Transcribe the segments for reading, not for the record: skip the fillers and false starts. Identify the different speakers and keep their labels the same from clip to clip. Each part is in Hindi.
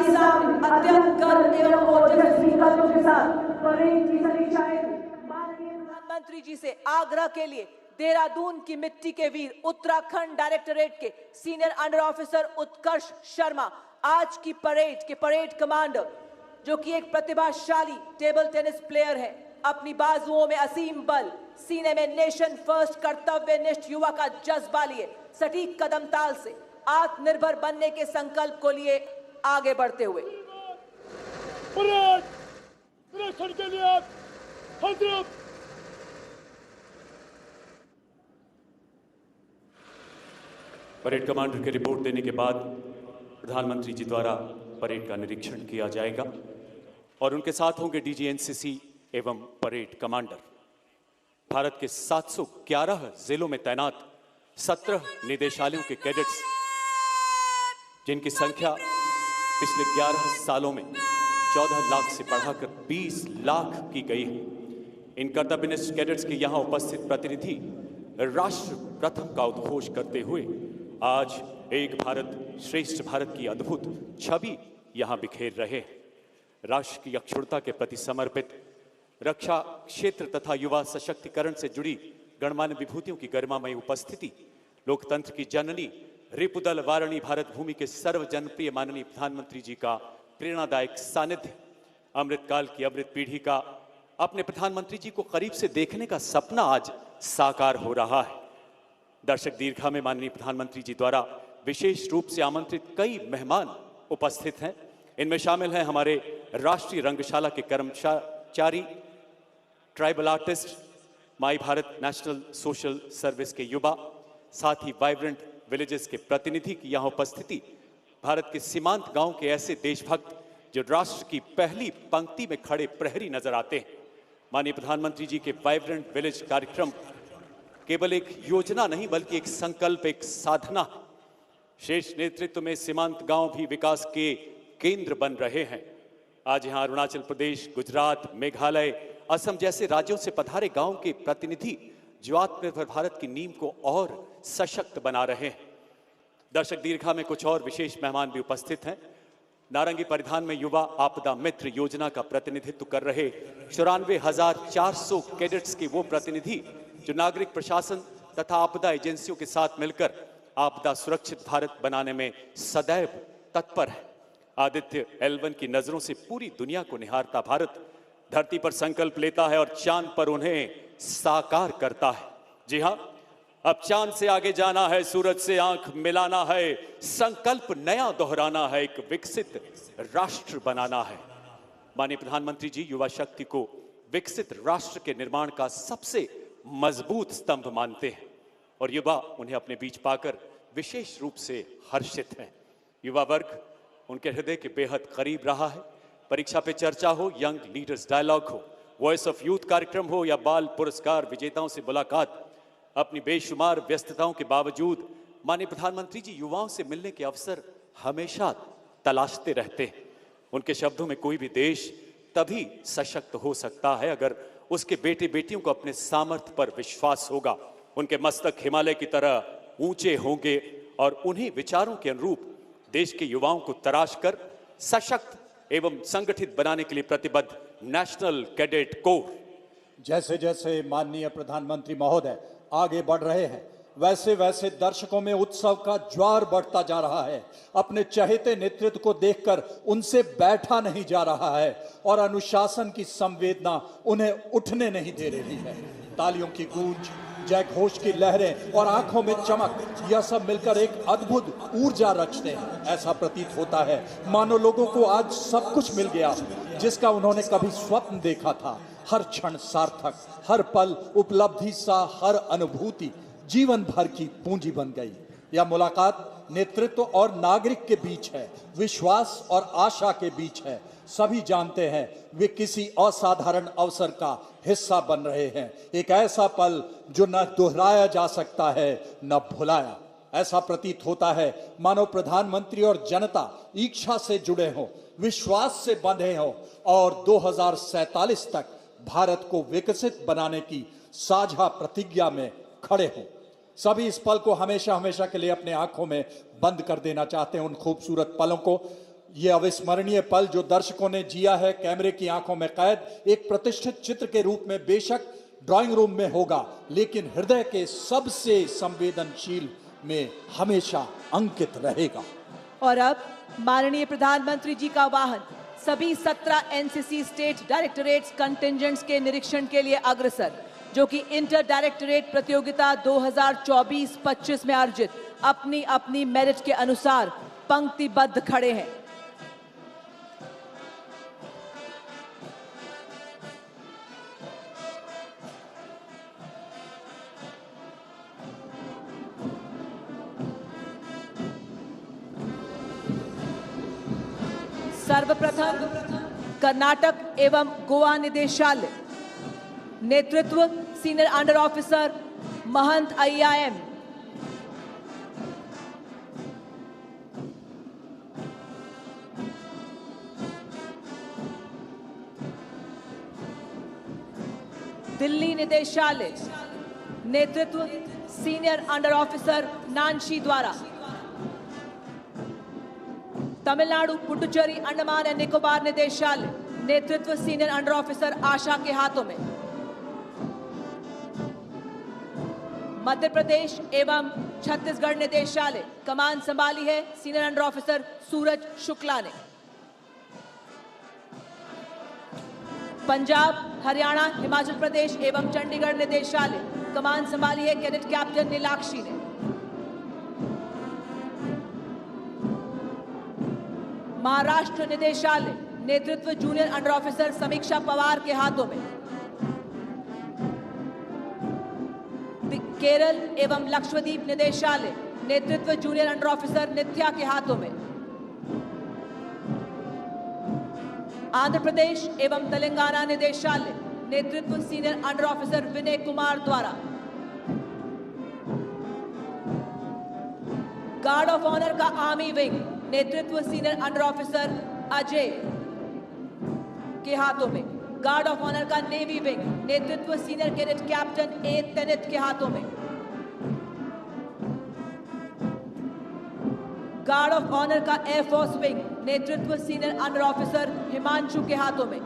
Speaker 1: आपके सामने अत्यंत गर्व एवं ओजस्वी संकल्पों के साथ परेड की समीक्षाएं माननीय प्रधानमंत्री जी से आग्रह के लिए देहरादून की मिट्टी के वीर उत्तराखंड डायरेक्टरेट के सीनियर अंडर ऑफिसर उत्कर्ष शर्मा आज की परेड के परेड कमांडर, जो कि एक प्रतिभाशाली टेबल टेनिस प्लेयर है, अपनी बाजुओं में असीम बल, सीने में नेशन फर्स्ट कर्तव्यनिष्ठ युवा का जज्बा लिए सटीक कदम ताल से आत्मनिर्भर बनने के संकल्प को लिए आगे बढ़ते हुए
Speaker 2: परेड कमांडर की रिपोर्ट देने के बाद प्रधानमंत्री जी द्वारा परेड का निरीक्षण किया जाएगा और उनके साथ होंगे डीजी एनसीसी एवं परेड कमांडर। भारत के 711 जिलों में तैनात 17 निदेशालयों के कैडेट्स, जिनकी संख्या पिछले 11 सालों में 14 लाख से बढ़ाकर 20 लाख की गई है। इन कर्तव्यनिष्ठ कैडेट्स के यहाँ उपस्थित प्रतिनिधि राष्ट्र प्रथम का उद्घोष करते हुए आज एक भारत श्रेष्ठ भारत की अद्भुत छवि यहाँ बिखेर रहे हैं। राष्ट्र की अक्षुण्णता के प्रति समर्पित रक्षा क्षेत्र तथा युवा सशक्तिकरण से जुड़ी गणमान्य विभूतियों की गरिमामयी उपस्थिति, लोकतंत्र की जननी रिपुदल वारिणी भारत भूमि के सर्व जनप्रिय माननीय प्रधानमंत्री जी का प्रेरणादायक सानिध्य, अमृतकाल की अमृत पीढ़ी का अपने प्रधानमंत्री जी को करीब से देखने का सपना आज साकार हो रहा है। दर्शक दीर्घा में माननीय प्रधानमंत्री जी द्वारा विशेष रूप से आमंत्रित कई मेहमान उपस्थित हैं। इनमें शामिल हैं हमारे राष्ट्रीय रंगशाला के कर्मचारी, ट्राइबल आर्टिस्ट, माई भारत नेशनल सोशल सर्विस के युवा, साथ ही वाइब्रेंट विलेजेस के प्रतिनिधि की यहाँ उपस्थिति, भारत के सीमांत गांव के ऐसे देशभक्त जो राष्ट्र की पहली पंक्ति में खड़े प्रहरी नजर आते हैं। माननीय प्रधानमंत्री जी के वाइब्रेंट विलेज कार्यक्रम केवल एक योजना नहीं बल्कि एक संकल्प, एक साधना। शेष नेतृत्व में सीमांत गांव भी विकास के केंद्र बन रहे हैं। आज यहां अरुणाचल प्रदेश, गुजरात, मेघालय, असम जैसे राज्यों से पधारे गांव के प्रतिनिधि जो आत्मनिर्भर भारत की नींव को और सशक्त बना रहे हैं। दर्शक दीर्घा में कुछ और विशेष मेहमान भी उपस्थित हैं। नारंगी परिधान में युवा आपदा मित्र योजना का प्रतिनिधित्व कर रहे 94,400 कैडेट्स के वो प्रतिनिधि जो नागरिक प्रशासन तथा आपदा एजेंसियों के साथ मिलकर आपदा सुरक्षित भारत बनाने में सदैव तत्पर है। आदित्य L1 की नजरों से पूरी दुनिया को निहारता भारत धरती पर संकल्प लेता है और चांद पर उन्हें साकार करता है। जी हां, अब चांद से आगे जाना है, सूरज से आंख मिलाना है, संकल्प नया दोहराना है, एक विकसित राष्ट्र बनाना है। माननीय प्रधानमंत्री जी युवा शक्ति को विकसित राष्ट्र के निर्माण का सबसे मजबूत स्तंभ मानते हैं और युवा उन्हें अपने बीच पाकर विशेष रूप से हर्षित हैं। युवा वर्ग उनके हृदय के बेहद करीब रहा है। परीक्षा पे चर्चा हो, यंग लीडर्स डायलॉग हो, वॉइस ऑफ यूथ कार्यक्रम हो या बाल पुरस्कार विजेताओं से मुलाकात, अपनी बेशुमार व्यस्तताओं के बावजूद माननीय प्रधानमंत्री जी युवाओं से मिलने के अवसर हमेशा तलाशते रहते हैं। उनके शब्दों में कोई भी देश तभी सशक्त हो सकता है अगर उसके बेटे बेटियों को अपने सामर्थ्य पर विश्वास होगा। उनके मस्तक हिमालय की तरह ऊंचे होंगे और उन्हीं विचारों के अनुरूप देश के युवाओं को तराश कर सशक्त एवं संगठित बनाने के लिए प्रतिबद्ध नेशनल कैडेट कोर।
Speaker 3: जैसे जैसे माननीय प्रधानमंत्री महोदय आगे बढ़ रहे हैं, वैसे वैसे दर्शकों में उत्सव का ज्वार बढ़ता जा रहा है। अपने चहेते नेतृत्व को देखकर उनसे बैठा नहीं जा रहा है और अनुशासन की संवेदना उन्हें उठने नहीं दे रही है। तालियों की गूंज, जय घोष की लहरें और आंखों में चमक, यह सब मिलकर एक अद्भुत ऊर्जा रचते हैं। ऐसा प्रतीत होता है मानो लोगों को आज सब कुछ मिल गया जिसका उन्होंने कभी स्वप्न देखा था। हर क्षण सार्थक, हर पल उपलब्धि सा, हर अनुभूति जीवन भर की पूंजी बन गई। यह मुलाकात नेतृत्व और नागरिक के बीच है, विश्वास और आशा के बीच है। सभी जानते हैं वे किसी असाधारण अवसर का हिस्सा बन रहे हैं। एक ऐसा पल जो न दोहराया जा सकता है न भुलाया। ऐसा प्रतीत होता है मानो प्रधानमंत्री और जनता इच्छा से जुड़े हों, विश्वास से बंधे हों और 2047 तक भारत को विकसित बनाने की साझा प्रतिज्ञा में खड़े हों। सभी इस पल को हमेशा हमेशा के लिए अपने आंखों में बंद कर देना चाहते हैं, उन खूबसूरत पलों को। ये अविस्मरणीय पल जो दर्शकों ने जिया है कैमरे की आंखों में कैद एक प्रतिष्ठित चित्र के रूप में बेशक ड्राइंग रूम में होगा, लेकिन हृदय के सबसे संवेदनशील में हमेशा अंकित रहेगा।
Speaker 1: और अब माननीय प्रधानमंत्री जी का वाहन सभी 17 एनसीसी स्टेट डायरेक्टरेट्स कंटिंजेंट्स के निरीक्षण के लिए अग्रसर, जो कि इंटर डायरेक्टरेट प्रतियोगिता 2024-25 में अर्जित अपनी अपनी मेरिट के अनुसार पंक्तिबद्ध खड़े हैं। सर्वप्रथम कर्नाटक एवं गोवा निदेशालय, नेतृत्व सीनियर अंडर ऑफिसर महंत IIM। दिल्ली निदेशालय, नेतृत्व सीनियर अंडर ऑफिसर नानशी द्वारा। तमिलनाडु पुडुचेरी अंडमान एंड निकोबार निदेशालय, नेतृत्व सीनियर अंडर ऑफिसर आशा के हाथों में। मध्य प्रदेश एवं छत्तीसगढ़ निदेशालय, कमान संभाली है सीनियर अंडर ऑफिसर सूरज शुक्ला ने। पंजाब, हरियाणा, हिमाचल प्रदेश एवं चंडीगढ़ निदेशालय, कमान संभाली है कैडेट कैप्टन नीलाक्षी ने। महाराष्ट्र निदेशालय, नेतृत्व जूनियर अंडर ऑफिसर समीक्षा पवार के हाथों में। केरल एवं लक्षद्वीप निदेशालय, नेतृत्व जूनियर अंडर ऑफिसर नित्या के हाथों में। आंध्र प्रदेश एवं तेलंगाना निदेशालय, नेतृत्व senior under officer Vinay Kumar द्वारा। गार्ड ऑफ ऑनर का आर्मी विंग, नेतृत्व सीनियर अंडर ऑफिसर अजय के हाथों में। गार्ड ऑफ ऑनर का नेवी विंग, नेतृत्व सीनियर कैडेट कैप्टन ए तेनित के हाथों में। गार्ड ऑफ ऑनर का एयरफोर्स विंग, नेतृत्व सीनियर अंडर ऑफिसर हिमांशु के हाथों में।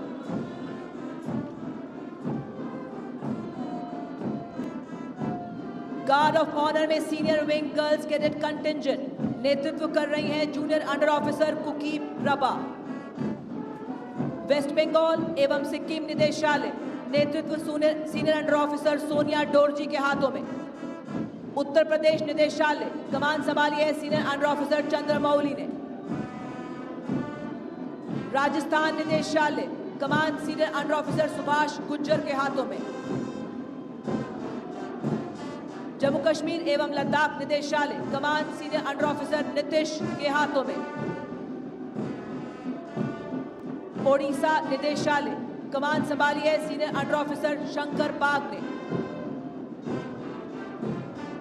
Speaker 1: गार्ड ऑफ ऑनर में senior wing girls cadet contingent, नेतृत्व कर रही हैं junior under officer cookie Prabha. Waste Bengal एवं सिक्किम निदेशालय, नेतृत्व senior under officer Sonia Dorji के हाथों में। उत्तर प्रदेश निदेशालय, कमान संभाली है सीनियर अंडर ऑफिसर चंद्रमौली ने। राजस्थान निदेशालय, कमान senior under officer Subhash Gujjar के हाथों में। जम्मू कश्मीर एवं लद्दाख निदेशालय, कमान सीनियर अंडर ऑफिसर नीतीश के हाथों में। ओडिशा निदेशालय, कमान संभाली है senior under officer Shankar Bag ने।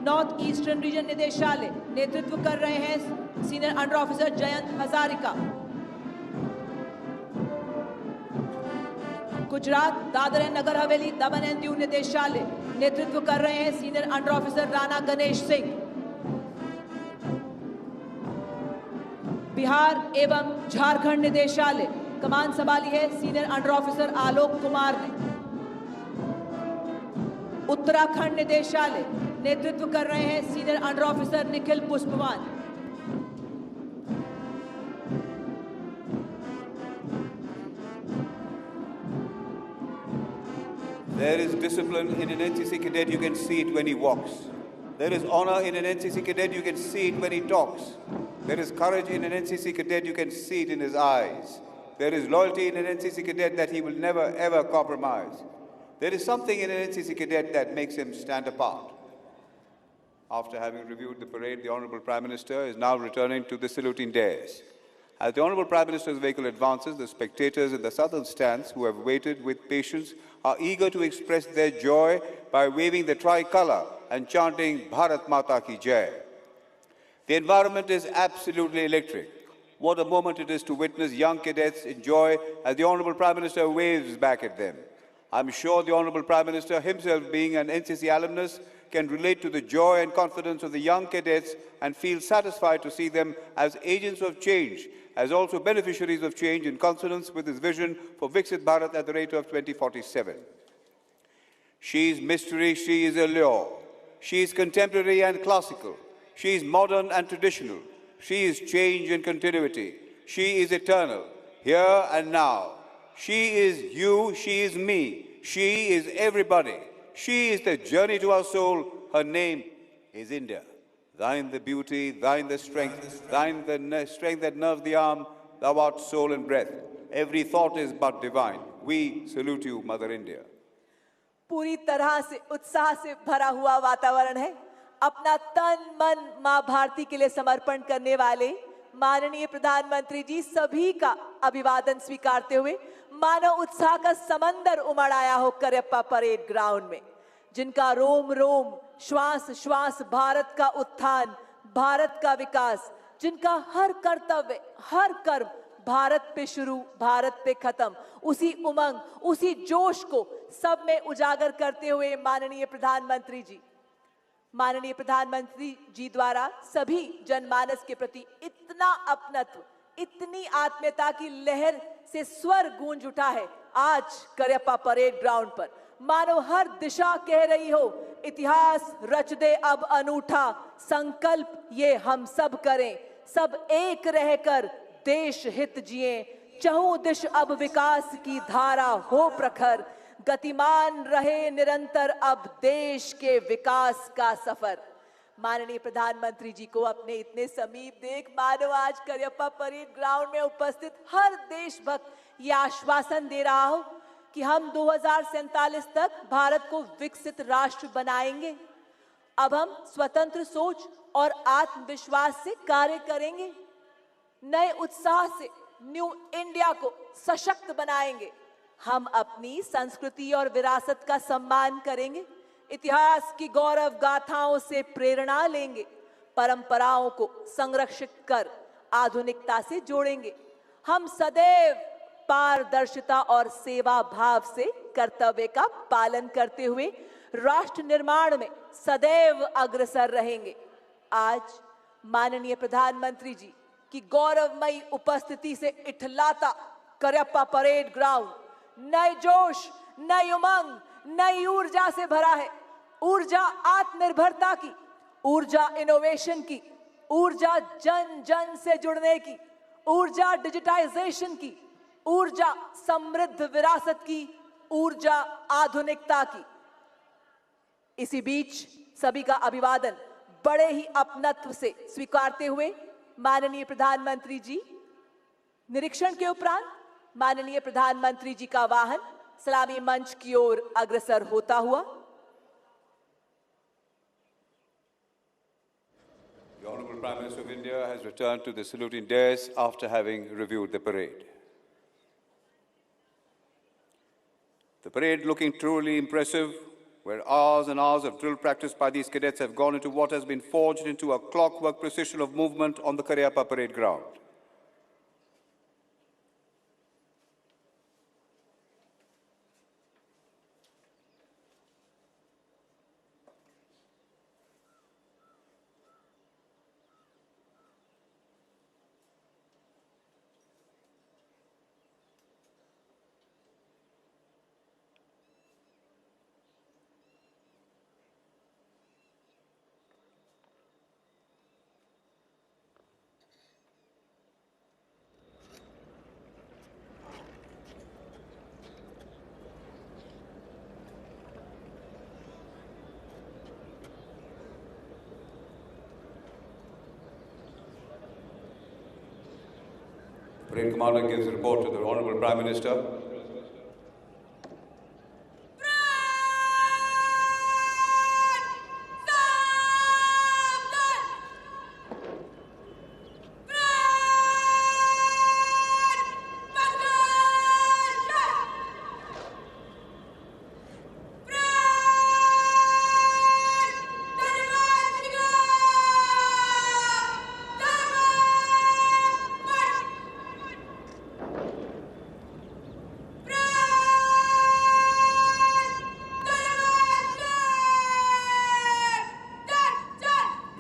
Speaker 1: नॉर्थ ईस्टर्न रीजन निदेशालय, नेतृत्व कर रहे हैं senior under officer Jayant Hazarika. Gujarat, Dadra and Nagar Haveli, Daman and Diu निदेशालय, नेतृत्व कर रहे हैं senior under officer Rana Ganesh Singh. Bihar एवं झारखंड निदेशालय, कमान संभाली है senior under officer Alok Kumar ने। उत्तराखंड निदेशालय, नेतृत्व कर रहे हैं senior under officer Nikhil पुष्पवान।
Speaker 4: There is discipline in an NCC cadet, you can see it when he walks. There is honor in an NCC cadet, you can see it when he talks. There is courage in an NCC cadet, you can see it in his eyes. There is loyalty in an NCC cadet that he will never ever compromise. There is something in an NCC cadet that makes him stand apart. After having reviewed the parade, the Honorable Prime Minister is now returning to the saluting dais. As the Honorable Prime Minister's vehicle advances, the spectators in the southern stands who have waited with patience are eager to express their joy by waving the tricolour and chanting Bharat Mata Ki Jai. The environment is absolutely electric. What a moment it is to witness young cadets enjoy as the Honorable Prime Minister waves back at them. I'm sure the Honorable Prime Minister himself, being an NCC alumnus, can relate to the joy and confidence of the young cadets and feel satisfied to see them as agents of change, as also beneficiaries of change in consonance with his vision for Viksit Bharat at the rate of 2047. She is mystery, she is allure. She is contemporary and classical. She is modern and traditional. She is change and continuity. She is eternal, here and now. She is you, she is me. She is everybody. She is the journey to our soul. Her name is India. Thine the beauty, thine the strength, thine the strength that nerves the arm, thou art soul and breath. Every thought is but divine. We salute you, Mother India.
Speaker 1: पूरी तरह से उत्साह से भरा हुआ वातावरण है। अपना तन मन मां भारती के लिए समर्पण करने वाले माननीय प्रधानमंत्री जी सभी का अभिवादन स्वीकारते हुए मानव उत्साह का समंदर उमड़ आया हो करियप्पा परेड ग्राउंड में, जिनका रोम रोम श्वास श्वास भारत का उत्थान, भारत का विकास, जिनका हर कर्तव्य हर कर्म भारत पे शुरू भारत पे खत्म, उसी उमंग उसी जोश को सब में उजागर करते हुए माननीय प्रधानमंत्री जी द्वारा सभी जनमानस के प्रति इतना अपनत्व, इतनी आत्मीयता की लहर से स्वर गूंज उठा है आज करियप्पा परेड ग्राउंड पर। मानो हर दिशा कह रही हो, इतिहास रच दे अब अनूठा, संकल्प ये हम सब करें, सब एक रहकर देश हित जिए, चहुं दिश अब विकास की धारा हो प्रखर, गतिमान रहे निरंतर अब देश के विकास का सफर। माननीय प्रधानमंत्री जी को अपने इतने समीप देख मानो आज करियप्पा परेड ग्राउंड में उपस्थित हर देशभक्त ये आश्वासन दे रहा हो कि हम 2047 तक भारत को विकसित राष्ट्र बनाएंगे। अब हम स्वतंत्र सोच और आत्मविश्वास से कार्य करेंगे, नए उत्साह से न्यू इंडिया को सशक्त बनाएंगे। हम अपनी संस्कृति और विरासत का सम्मान करेंगे, इतिहास की गौरव गाथाओं से प्रेरणा लेंगे, परंपराओं को संरक्षित कर आधुनिकता से जोड़ेंगे। हम सदैव पारदर्शिता और सेवा भाव से कर्तव्य का पालन करते हुए राष्ट्र निर्माण में सदैव अग्रसर रहेंगे। आज माननीय प्रधानमंत्री जी की गौरवमयी उपस्थिति से इठलाता करियप्पा परेड ग्राउंड नए जोश, नई उमंग, नई ऊर्जा से भरा है। ऊर्जा आत्मनिर्भरता की, ऊर्जा इनोवेशन की, ऊर्जा जन जन से जुड़ने की, ऊर्जा डिजिटाइजेशन की, ऊर्जा समृद्ध विरासत की, ऊर्जा आधुनिकता की। इसी बीच सभी का अभिवादन बड़े ही अपनत्व से स्वीकारते हुए माननीय प्रधानमंत्री जी निरीक्षण के उपरांत माननीय प्रधानमंत्री जी का वाहन सलामी मंच की ओर अग्रसर होता हुआ।
Speaker 4: The Honorable Prime Minister of India has returned to the saluting dais after having reviewed the parade. The parade looking truly impressive, where hours and hours of drill practice by these cadets have gone into what has been forged into a clockwork precision of movement on the Kariappa parade ground. Parade Commander gives a report to the Honorable Prime Minister.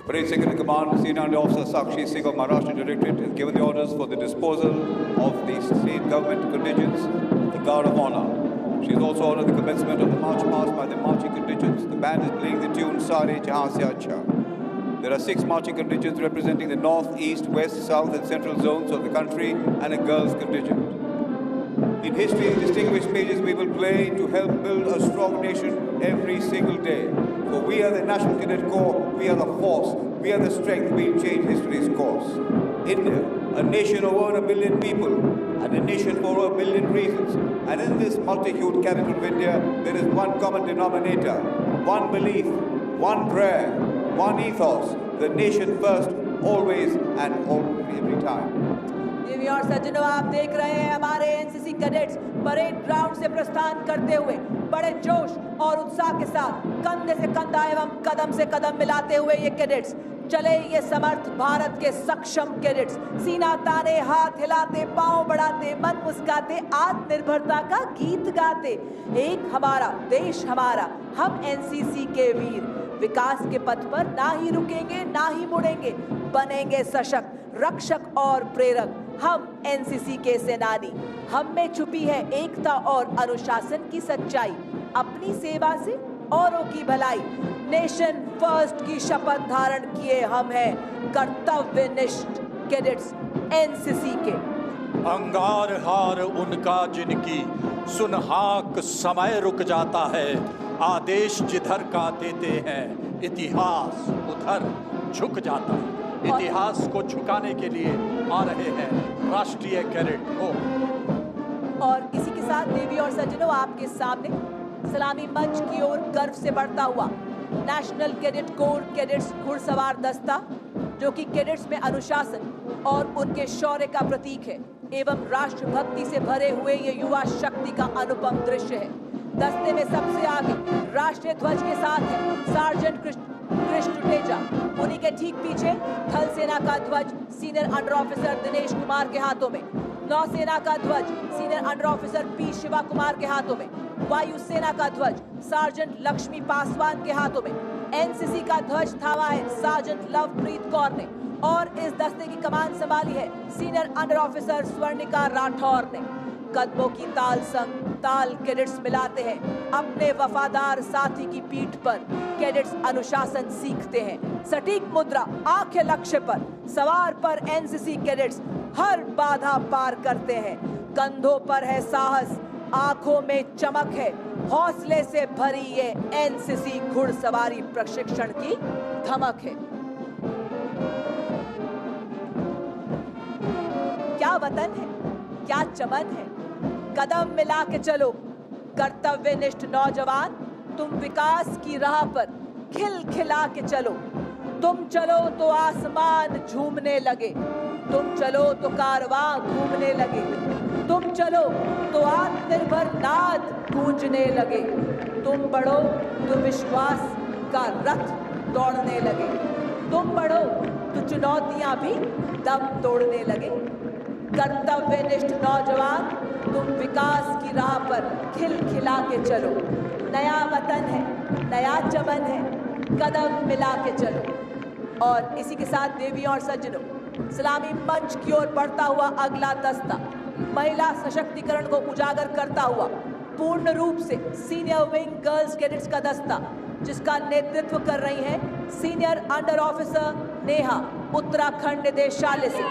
Speaker 4: Parade Second in Command, Senior Under Officer Sakshi Singh of Maharashtra Directorate has given the orders for the disposal of the state government contingents, the Guard of Honor. She has also ordered the commencement of the march past by the marching contingents. The band is playing the tune Sare Jahan Se Acha. There are 6 marching contingents representing the north, east, west, south and central zones of the country and a girls contingent. In history, distinguished pages we will play to help build a strong nation every single day. For we are the National Cadet Corps, we are the force, we are the strength, we change history's course. India, a nation of over 1 billion people, and a nation for over 1 billion reasons. And in this multi-hued capital of India, there is one common denominator, one belief, one prayer, one ethos, the nation first, always and every time.
Speaker 1: देवी और सज्जनों, आप देख रहे हैं हमारे एनसीसी कैडेट्स परेड ग्राउंड से प्रस्थान करते हुए बड़े जोश और उत्साह के साथ कंधे से कंधा एवं कदम से कदम मिलाते हुए ये कैडेट्स चले। ये समर्थ भारत के सक्षम कैडेट्स सीना ताने, हाथ हिलाते, पांव बढ़ाते, मन मुस्काते, आत्मनिर्भरता का गीत गाते। एक हमारा देश हमारा, हम एनसीसी के वीर विकास के पथ पर ना ही रुकेंगे ना ही मुड़ेंगे, बनेंगे सशक्त, रक्षक और प्रेरक। हम एनसीसी के सेनानी, हम में छुपी है एकता और अनुशासन की सच्चाई, अपनी सेवा से औरों की भलाई, नेशन फर्स्ट की शपथ धारण किए हम हैं कर्तव्यनिष्ठ कैडेट्स एनसीसी के।
Speaker 3: अंगार हार उनका जिनकी सुनहाक समय रुक जाता है, आदेश जिधर का देते हैं इतिहास उधर झुक जाता है। इतिहास को झुकाने के लिए आ रहे हैं राष्ट्रीय कैडेट कोर।
Speaker 1: और इसी के साथ देवी और सज्जनों, आपके सामने सलामी मंच की ओर गर्व से बढ़ता हुआ नेशनल कैडेट कोर कैडेट्स घुड़सवार दस्ता, जो कि कैडेट्स में अनुशासन और उनके शौर्य का प्रतीक है एवं राष्ट्रभक्ति से भरे हुए ये युवा शक्ति का अनुपम दृश्य है। दस्ते में सबसे आगे राष्ट्रीय ध्वज के साथ है सार्जेंट कृष्ण टुटेजा, उन्हीं के ठीक पीछे थल सेना का ध्वज senior under officer Dinesh Kumar के हाथों में, नौसेना का ध्वज senior under officer P Shiva Kumar के हाथों में, वायुसेना का ध्वज सार्जेंट लक्ष्मी पासवान के हाथों में, एनसीसी का ध्वज थामा है सार्जेंट लवप्रीत कौर ने और इस दस्ते की कमान संभाली है senior under officer Swarnika Rathore ने। कदमों की ताल संग ताल कैडेट्स मिलाते हैं, अपने वफादार साथी की पीठ पर कैडेट्स अनुशासन सीखते हैं। सटीक मुद्रा, आंखें लक्ष्य पर, सवार पर एनसीसी कैडेट्स हर बाधा पार करते हैं। कंधों पर है साहस, आंखों में चमक है, हौसले से भरी ये एनसीसी घुड़सवारी प्रशिक्षण की धमक है। क्या वतन है, क्या चमन है, कदम मिला के चलो कर्तव्यनिष्ठ नौजवान, तुम विकास की राह पर खिल खिला के चलो। तुम चलो तो आसमान झूमने लगे, तुम चलो तो कारवां घूमने लगे, तुम चलो तो आत्मनिर्भर नाद गूंजने लगे, तुम बढ़ो तो विश्वास का रथ दौड़ने लगे, तुम बढ़ो तो चुनौतियां भी दम तोड़ने लगे। कर्तव्यनिष्ठ नौजवान, तुम विकास की राह पर खिल खिला के चलो। नया वतन है, नया चमन है, कदम मिला के चलो। और इसी के साथ देवी और सज्जनों, सलामी मंच की ओर बढ़ता हुआ अगला दस्ता महिला सशक्तिकरण को उजागर करता हुआ पूर्ण रूप से सीनियर विंग गर्ल्स कैडेट्स का दस्ता, जिसका नेतृत्व कर रही हैं senior under officer Neha, Uttarakhand निदेशालय से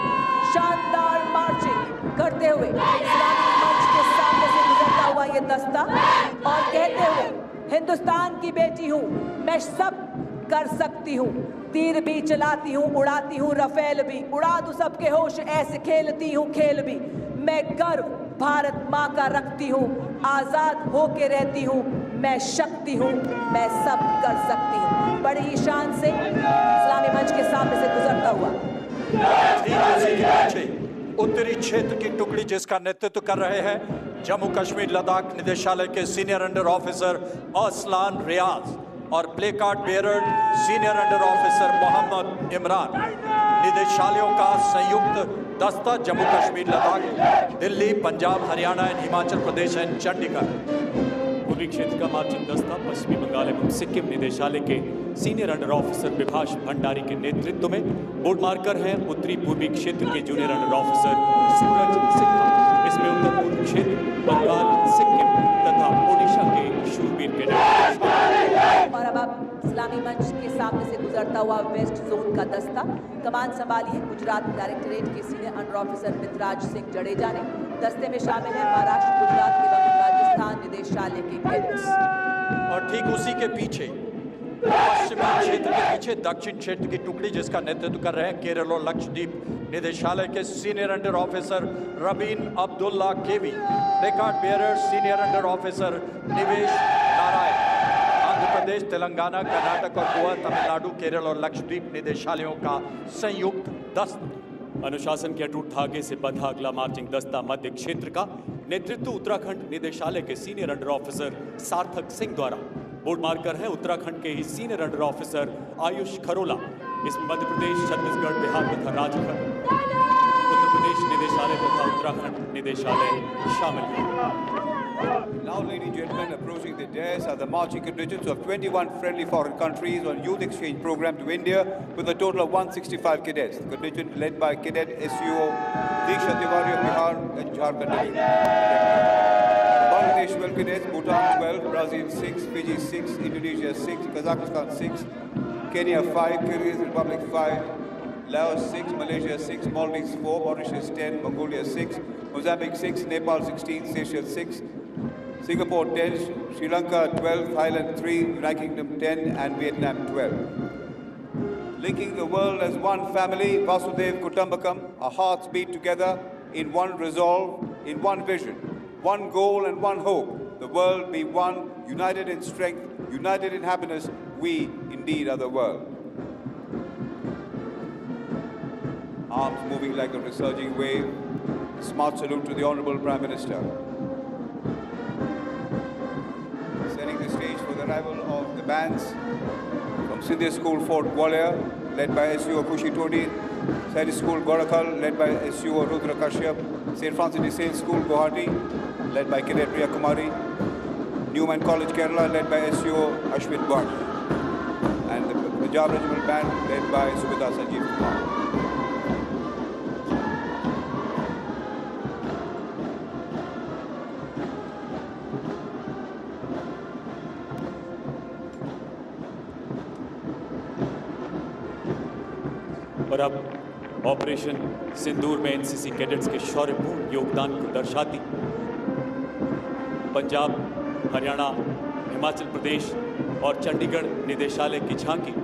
Speaker 1: शानदार मार्चिंग करते हुए सलामी मंच के सामने से गुजरता हुआ ये दस्ता और कहते हुए, हिंदुस्तान की बेटी हूँ, मैं सब कर सकती हूँ, तीर भी चलाती हूँ, उड़ाती हूँ रफेल भी, उड़ा दूं सबके होश ऐसे खेलती हूँ खेल भी, मैं गर्व भारत माँ का रखती हूँ, आजाद होके रहती हूँ, मैं शक्ति हूँ, मैं सब कर सकती हूँ। बड़ी ही शान से इस्लामी मंच के सामने से गुजरता हुआ
Speaker 3: उत्तरी क्षेत्र की टुकड़ी जिसका नेतृत्व कर रहे हैं जम्मू कश्मीर लद्दाख निदेशालय के senior under officer Aslan Riyaz और placard bearer senior under officer Mohammad Imran. निदेशालयों का संयुक्त दस्ता जम्मू कश्मीर लद्दाख दिल्ली पंजाब हरियाणा एंड हिमाचल प्रदेश एंड चंडीगढ़।
Speaker 2: पूर्वी क्षेत्र का मार्चिंग दस्ता पश्चिमी बंगाल एवं सिक्किम निदेशालय के senior under officer Vibhash Bhandari के नेतृत्व में बोर्ड मार्कर हैं उत्तरी पूर्वी क्षेत्र के जूनियर अंडर ऑफिसर सूरज सिन्हा। इसमें उत्तर पूर्व क्षेत्र, बंगाल, सिक्किम तथा ओडिशा के शूरवीर कैडेट।
Speaker 1: और अब आप इस्लामी मंच के सामने से गुजरता हुआ वेस्ट जोन का दस्ता कमान संभाली है गुजरात डायरेक्टरेट के senior under officer Mitraj Singh Jadeja ने। दस्ते में शामिल है महाराष्ट्र, गुजरात एवं राजस्थान निदेशालय के कैडेट्स।
Speaker 3: और ठीक उसी के पीछे पश्चिमी क्षेत्र के पीछे दक्षिण क्षेत्र की टुकड़ी जिसका नेतृत्व कर रहे हैं केरल और लक्षद्वीप निदेशालय के senior under officer Rabin Abdullah KV, record bearer senior under officer Nivesh Narayan. Andhra Pradesh, Telangana, Karnataka और गोवा, तमिलनाडु, केरल और लक्षद्वीप निदेशालयों का संयुक्त दस्ता।
Speaker 2: अनुशासन के अटूट धागे से बंधा अगला मार्चिंग दस्ता मध्य क्षेत्र का नेतृत्व उत्तराखंड निदेशालय के सीनियर अंडर ऑफिसर सार्थक सिंह द्वारा। बोर्ड मार्कर है उत्तराखंड के ही senior under officer Ayush Kharola. इसमें मध्य प्रदेश, छत्तीसगढ़, बिहार तथा झारखंड, उत्तर प्रदेश निदेशालय तथा उत्तराखंड निदेशालय शामिल है।
Speaker 4: Now, ladies and gentlemen, approaching the dais are the marching contingents of 21 friendly foreign countries on youth exchange program to India with a total of 165 cadets. The contingent led by Cadet SUO Diksha Tiwari of Bihar and Jharkhand. Bangladesh 12 cadets, Bhutan 12, Brazil 6, Fiji 6, Indonesia 6, Kazakhstan 6, Kenya 5, Kyrgyz Republic 5, Laos 6, Malaysia 6, Maldives 4, Mauritius 10, Mongolia 6, Mozambique 6, Nepal 16, Seychelles 6, Singapore 10, Sri Lanka 12, Thailand 3, United Kingdom 10 and Vietnam 12. Linking the world as one family, Vasudev Kutumbakam, our hearts beat together in one resolve, in one vision, one goal and one hope. The world be one, united in strength, united in happiness, we indeed are the world. Arms moving like a resurging wave, smart salute to the Honorable Prime Minister. Setting the stage for the arrival of the bands from Sindhya School Fort Gwalior, led by SUO Kushi Todi, Sari School Gorakhal, led by SUO Rudra Kashyap, St. Francis de Sales School Guwahati, led by Cadet Priya Kumari, Newman College Kerala, led by SUO Ashwin Bhatt, and the Punjab Regiment Band, led by Subedar Sanjeev Kumar.
Speaker 2: और अब ऑपरेशन सिंदूर में एनसीसी कैडेट्स के शौर्यपूर्ण योगदान को दर्शाती पंजाब, हरियाणा, हिमाचल प्रदेश और चंडीगढ़ निदेशालय की झांकी।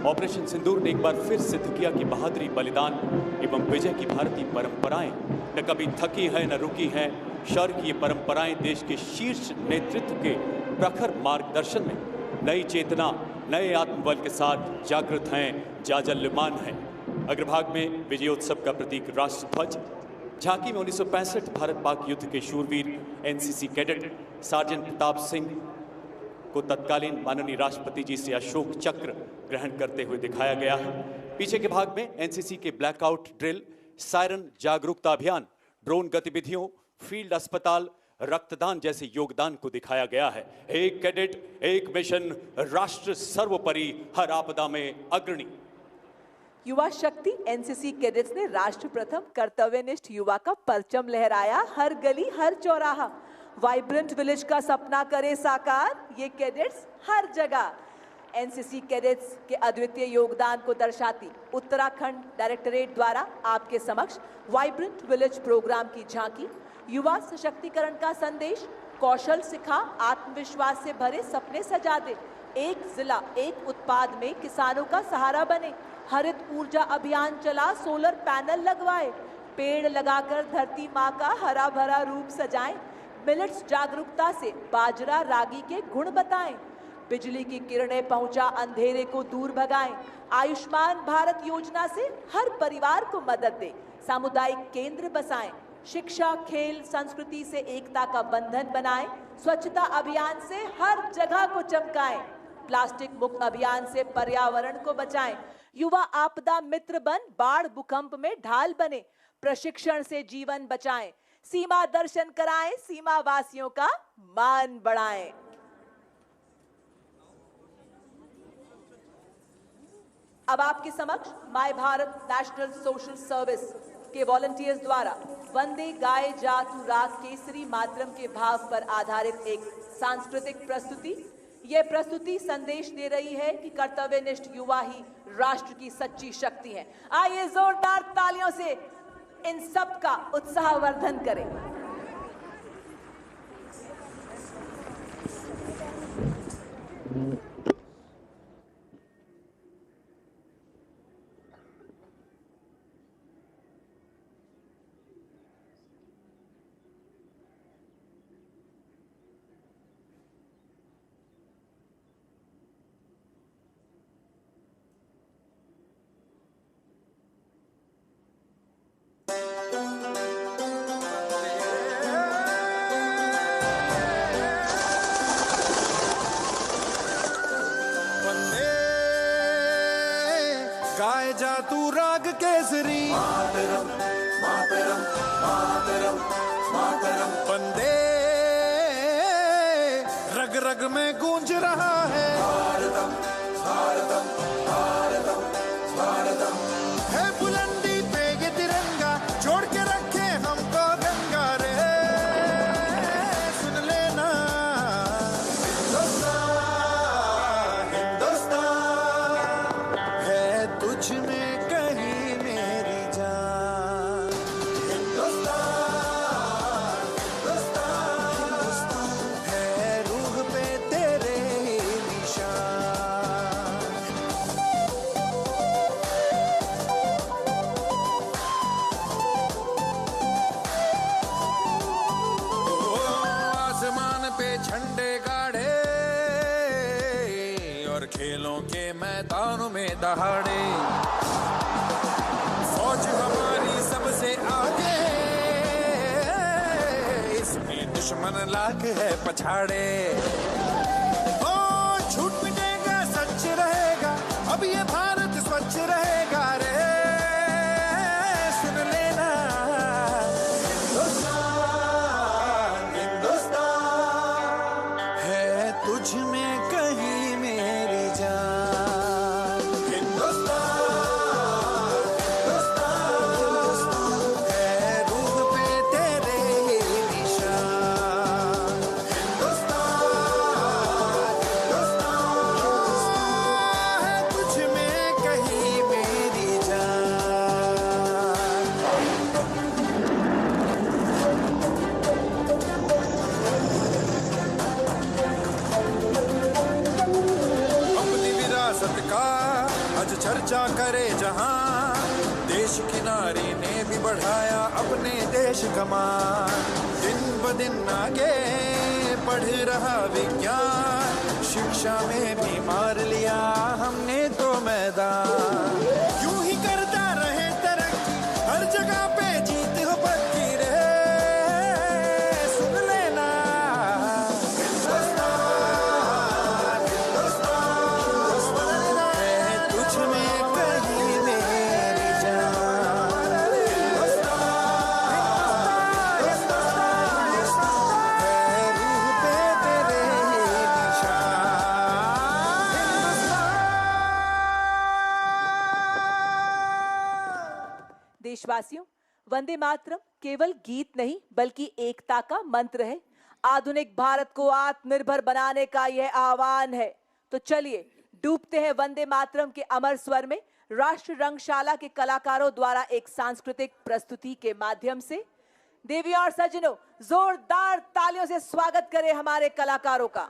Speaker 2: ऑपरेशन सिंदूर ने एक बार फिर सिद्ध किया कि बहादुरी, बलिदान एवं विजय की भारतीय परंपराएं न कभी थकी हैं न रुकी हैं। शौर्य की ये परंपराएं देश के शीर्ष नेतृत्व के प्रखर मार्गदर्शन में नई चेतना, नए आत्मबल के साथ जागृत हैं, जाजल्यमान हैं। अग्रभाग में विजयोत्सव का प्रतीक राष्ट्र ध्वज। झांकी में 1965 भारत पाक युद्ध के शूरवीर NCC cadet sergeant Pratap Singh को तत्कालीन माननीय राष्ट्रपति जी से अशोक चक्र ग्रहण करते हुए दिखाया गया है। पीछे के भाग में एनसीसी के ब्लैकआउट ड्रिल, सायरन जागरूकता अभियान, ड्रोन गतिविधियों, फील्ड अस्पताल, रक्तदान जैसे योगदान को दिखाया गया है। एक कैडेट, एक मिशन, राष्ट्र सर्वोपरि, हर आपदा में अग्रणी।
Speaker 1: युवा शक्ति एनसीसी कैडेट्स ने राष्ट्र प्रथम कर्तव्यनिष्ठ युवा का परचम लहराया। हर गली, हर चौराहा वाइब्रेंट विलेज का सपना करे साकार। ये कैडेट्स हर जगह। एनसीसी कैडेट्स के अद्वितीय योगदान को दर्शाती उत्तराखंड डायरेक्टरेट द्वारा आपके समक्ष वाइब्रेंट विलेज प्रोग्राम की झांकी। युवा सशक्तिकरण का संदेश, कौशल सिखा, आत्मविश्वास से भरे सपने सजा दे। एक जिला, एक उत्पाद में किसानों का सहारा बने। हरित ऊर्जा अभियान चला, सोलर पैनल लगवाए। पेड़ लगाकर धरती माँ का हरा भरा रूप सजाएं। मिलेट्स जागरूकता से बाजरा, रागी के गुण बताएं। बिजली की किरणें पहुंचा अंधेरे को दूर भगाएं। आयुष्मान भारत योजना से हर परिवार को मदद दे। सामुदायिक केंद्र बसाएं। शिक्षा, खेल, संस्कृति से एकता का बंधन बनाएं। स्वच्छता अभियान से हर जगह को चमकाएं। प्लास्टिक मुक्त अभियान से पर्यावरण को बचाएं। युवा आपदा मित्र बन बाढ़ भूकंप में ढाल बने। प्रशिक्षण से जीवन बचाएं। सीमा दर्शन कराएं, सीमा वासियों का मान बढ़ाएं। अब आपके समक्ष my Bharat national social service के वॉलंटियर्स द्वारा वंदे गाए जा तू राग केसरी मातरम के भाव पर आधारित एक सांस्कृतिक प्रस्तुति। यह प्रस्तुति संदेश दे रही है कि कर्तव्यनिष्ठ युवा ही राष्ट्र की सच्ची शक्ति है। आइए जोरदार तालियों से इन सब का उत्साहवर्धन करें।
Speaker 5: गाए जा तू राग केसरी मातरम मातरम मातरम मातरम। वंदे रग रग में गूंज रहा है भारतम भारतम भारतम भारतम। है बुलंदी पे ये तिरंगा जोड़ के रखे हमको गंगा रे। सुन लेना हिंदुस्तान हिंदुस्तान है तुझ में कहीं मेरी जान। हिंदुस्तान हिंदुस्तान है रूह पे तेरे निशान। आसमान पे झंडे गाड़े और खेलों के मैदानों में दहाड़े। फौज हमारी सबसे आगे इसमें दुश्मन लाख है पछाड़े। ओ झूठ मिटेगा सच रहेगा अब ये भारत स्वच्छ रहेगा रे। सुन लेना हिंदुस्तान हिंदुस्तान है तुझ में कहीं मेरी जान। हिंदुस्तान हिंदुस्तान है रूह पे तेरे निशान। हिंदुस्तान हिंदुस्तान है तुझ में कहीं मेरी जान। अपनी विरासत का आज चर्चा करे जहां। देश की नारी ने भी बढ़ाया अपने देश का मान। दिन ब दिन आगे बढ़ रहा विज्ञान। शिक्षा में भी मार लिया हमने तो मैदान। यूं ही करता रहे तरक्की हर जगह पे जीत हो पक्की रे। सुन लेना हिंदुस्तान हिंदुस्तान है तुझ में कहीं मेरी जान। हिंदुस्तान हिंदुस्तान है रूह पे तेरे निशान।
Speaker 1: देशवासियों, वंदे मातरम केवल गीत नहीं बल्कि एकता का मंत्र है। आधुनिक भारत को आत्मनिर्भर बनाने का यह आह्वान है। तो चलिए डूबते हैं वंदे मातरम के अमर स्वर में राष्ट्र रंगशाला के कलाकारों द्वारा एक सांस्कृतिक प्रस्तुति के माध्यम से। देवियों और सज्जनों, जोरदार तालियों से स्वागत करें हमारे कलाकारों का।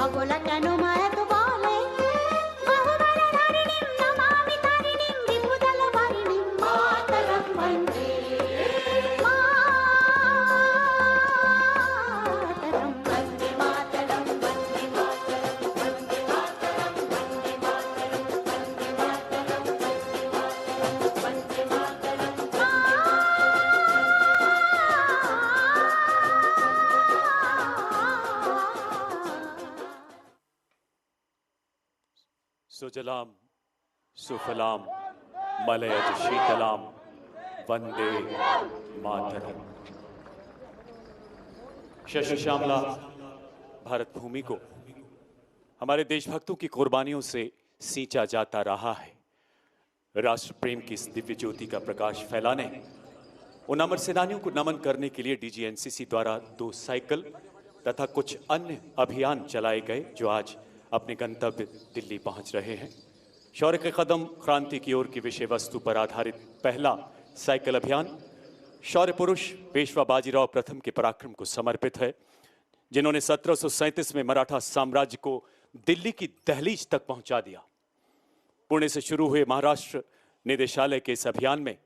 Speaker 6: खगोलज्ञानो मायक बोले बहुबलधारिणीं नमामि तारिणीं रिपुदलवारिणीं मातरं वन्दे मातरं वन्दे मातरं वन्दे मातरं वन्दे मातरं वन्दे मातरं वन्दे मातरं वन्दे
Speaker 2: सुजलाम सुफलाम मलयज शीतलाम वंदे मातरम। शशि श्यामला भारत भूमि को हमारे देशभक्तों की कुर्बानियों से सींचा जाता रहा है। राष्ट्र प्रेम की इस दिव्य ज्योति का प्रकाश फैलाने, उन अमर सेनानियों को नमन करने के लिए डीजीएनसीसी द्वारा 2 साइकिल तथा कुछ अन्य अभियान चलाए गए जो आज अपने गंतव्य दिल्ली पहुंच रहे हैं। शौर्य के कदम क्रांति की ओर की विषय वस्तु पर आधारित पहला साइकिल अभियान शौर्य पुरुष पेशवा बाजीराव प्रथम के पराक्रम को समर्पित है, जिन्होंने 1737 में मराठा साम्राज्य को दिल्ली की दहलीज तक पहुंचा दिया। पुणे से शुरू हुए महाराष्ट्र निदेशालय के इस अभियान में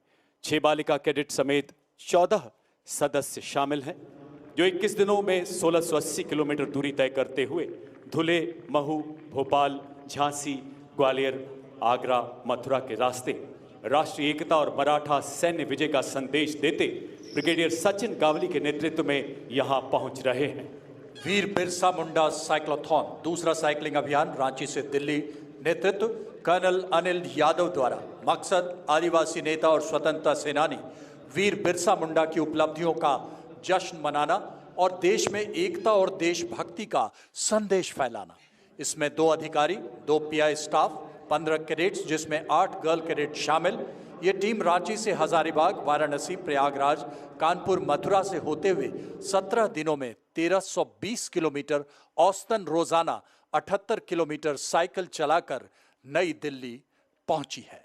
Speaker 2: 6 बालिका कैडेट समेत 14 सदस्य शामिल हैं, जो 21 दिनों में 1680 किलोमीटर दूरी तय करते हुए धुले, महू, भोपाल, झांसी, ग्वालियर, आगरा, मथुरा के रास्ते राष्ट्रीय एकता और मराठा सैन्य विजय का संदेश देते ब्रिगेडियर सचिन गावली के नेतृत्व में यहां पहुंच रहे हैं।
Speaker 3: वीर बिरसा मुंडा साइक्लोथॉन दूसरा साइकिलिंग अभियान रांची से दिल्ली, नेतृत्व कर्नल अनिल यादव द्वारा। मकसद आदिवासी नेता और स्वतंत्रता सेनानी वीर बिरसा मुंडा की उपलब्धियों का जश्न मनाना और देश में एकता और देशभक्ति का संदेश फैलाना। इसमें 2 अधिकारी, 2 पीआई स्टाफ, 15 कैडेट्स जिसमें 8 गर्ल कैडेट शामिल। ये टीम रांची से हजारीबाग, वाराणसी, प्रयागराज, कानपुर, मथुरा से होते हुए 17 दिनों में 1320 किलोमीटर औसतन रोजाना 78 किलोमीटर साइकिल चलाकर नई दिल्ली पहुंची है।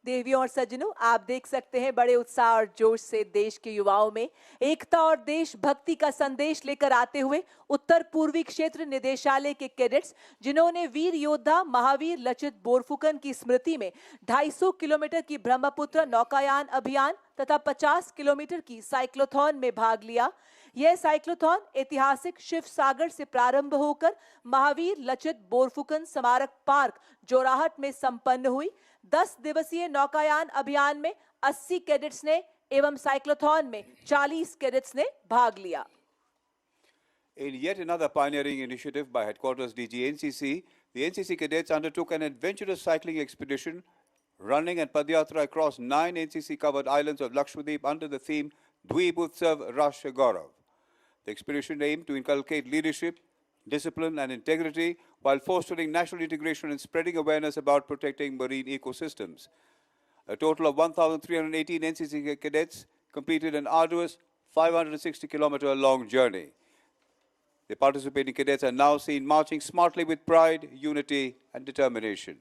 Speaker 1: देवियों और सज्जनों, आप देख सकते हैं बड़े उत्साह और जोश से देश के युवाओं में एकता और देशभक्ति का संदेश लेकर आते हुए उत्तर पूर्वी क्षेत्र निदेशालय के कैडेट्स, जिन्होंने वीर योद्धा महावीर लचित बोरफुकन की स्मृति में 250 किलोमीटर की ब्रह्मपुत्र नौकायान अभियान तथा 50 किलोमीटर की साइक्लोथॉन में भाग लिया। यह साइक्लोथॉन ऐतिहासिक शिव सागर से प्रारंभ होकर महावीर लचित बोरफुकन स्मारक पार्क जोराहट में संपन्न हुई। 10 दिवसीय नौकायान अभियान में 80 कैडेट्स ने एवं साइक्लोथॉन में 40 कैडेट्स ने भाग लिया।
Speaker 4: In yet another pioneering initiative by headquarters DGNCC, the NCC cadets undertook an adventurous cycling expedition, running and padyatra across 9 NCC-covered islands of Lakshadweep under the theme Dweep Utsav Rashtra Gaurav. The expedition aimed to inculcate leadership, discipline and integrity while fostering national integration and spreading awareness about protecting marine ecosystems. A total of 1,318 NCC cadets completed an arduous 560-kilometer long journey. The participating cadets are now seen marching smartly with pride, unity and determination.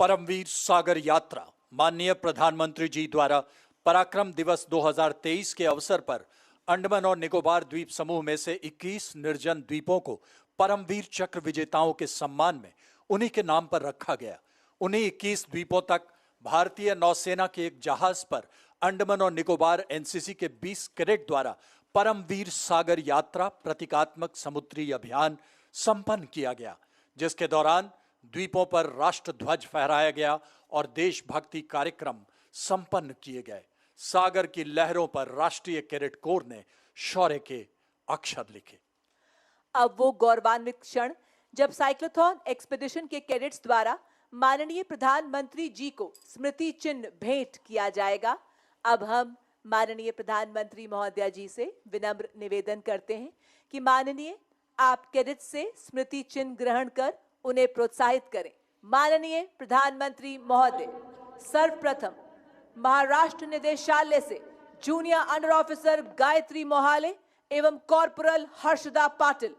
Speaker 3: Paramvir सागर यात्रा माननीय प्रधानमंत्री जी द्वारा पराक्रम दिवस 2023 के अवसर पर अंडमान और निकोबार द्वीप समूह में से 21 निर्जन द्वीपों को परमवीर चक्र विजेताओं के सम्मान में उन्हीं के नाम पर रखा गया। उन्हीं 21 द्वीपों तक भारतीय नौसेना के एक जहाज पर अंडमान और निकोबार एनसीसी के 20 कैडेट द्वारा परमवीर सागर यात्रा प्रतीकात्मक समुद्री अभियान संपन्न किया गया, जिसके दौरान द्वीपों पर राष्ट्र ध्वज फहराया गया और देशभक्ति कार्यक्रम संपन्न किए गए। सागर की लहरों पर राष्ट्रीय कैडेट कोर ने शौर्य के अक्षर लिखे।
Speaker 1: अब वो गौरवान्वित क्षण जब साइक्लोथॉन एक्सपीडिशन के कैडेट्स द्वारा माननीय प्रधानमंत्री जी को स्मृति चिन्ह भेंट किया जाएगा। अब हम माननीय प्रधानमंत्री महोदया जी से विनम्र निवेदन करते हैं कि माननीय आप कैडेट्स से स्मृति चिन्ह ग्रहण कर उन्हें प्रोत्साहित करें। माननीय प्रधानमंत्री महोदय, सर्वप्रथम महाराष्ट्र निदेशालय से जूनियर अंडर ऑफिसर गायत्री मोहाले एवं कॉर्पोरल हर्षदा पाटिल।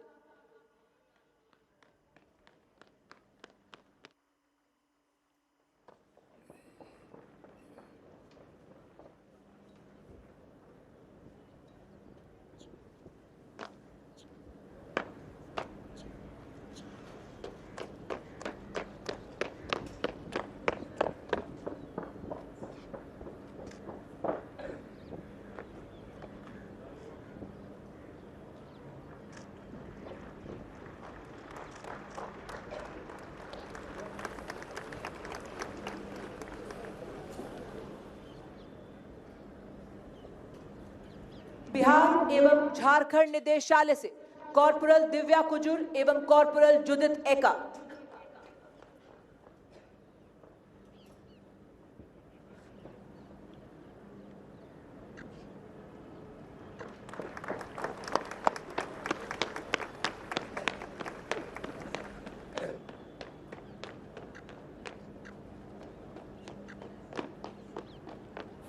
Speaker 1: बिहार एवं झारखंड निदेशालय से कॉर्पोरल दिव्या कुजूर एवं कॉर्पोरल जुदित एका।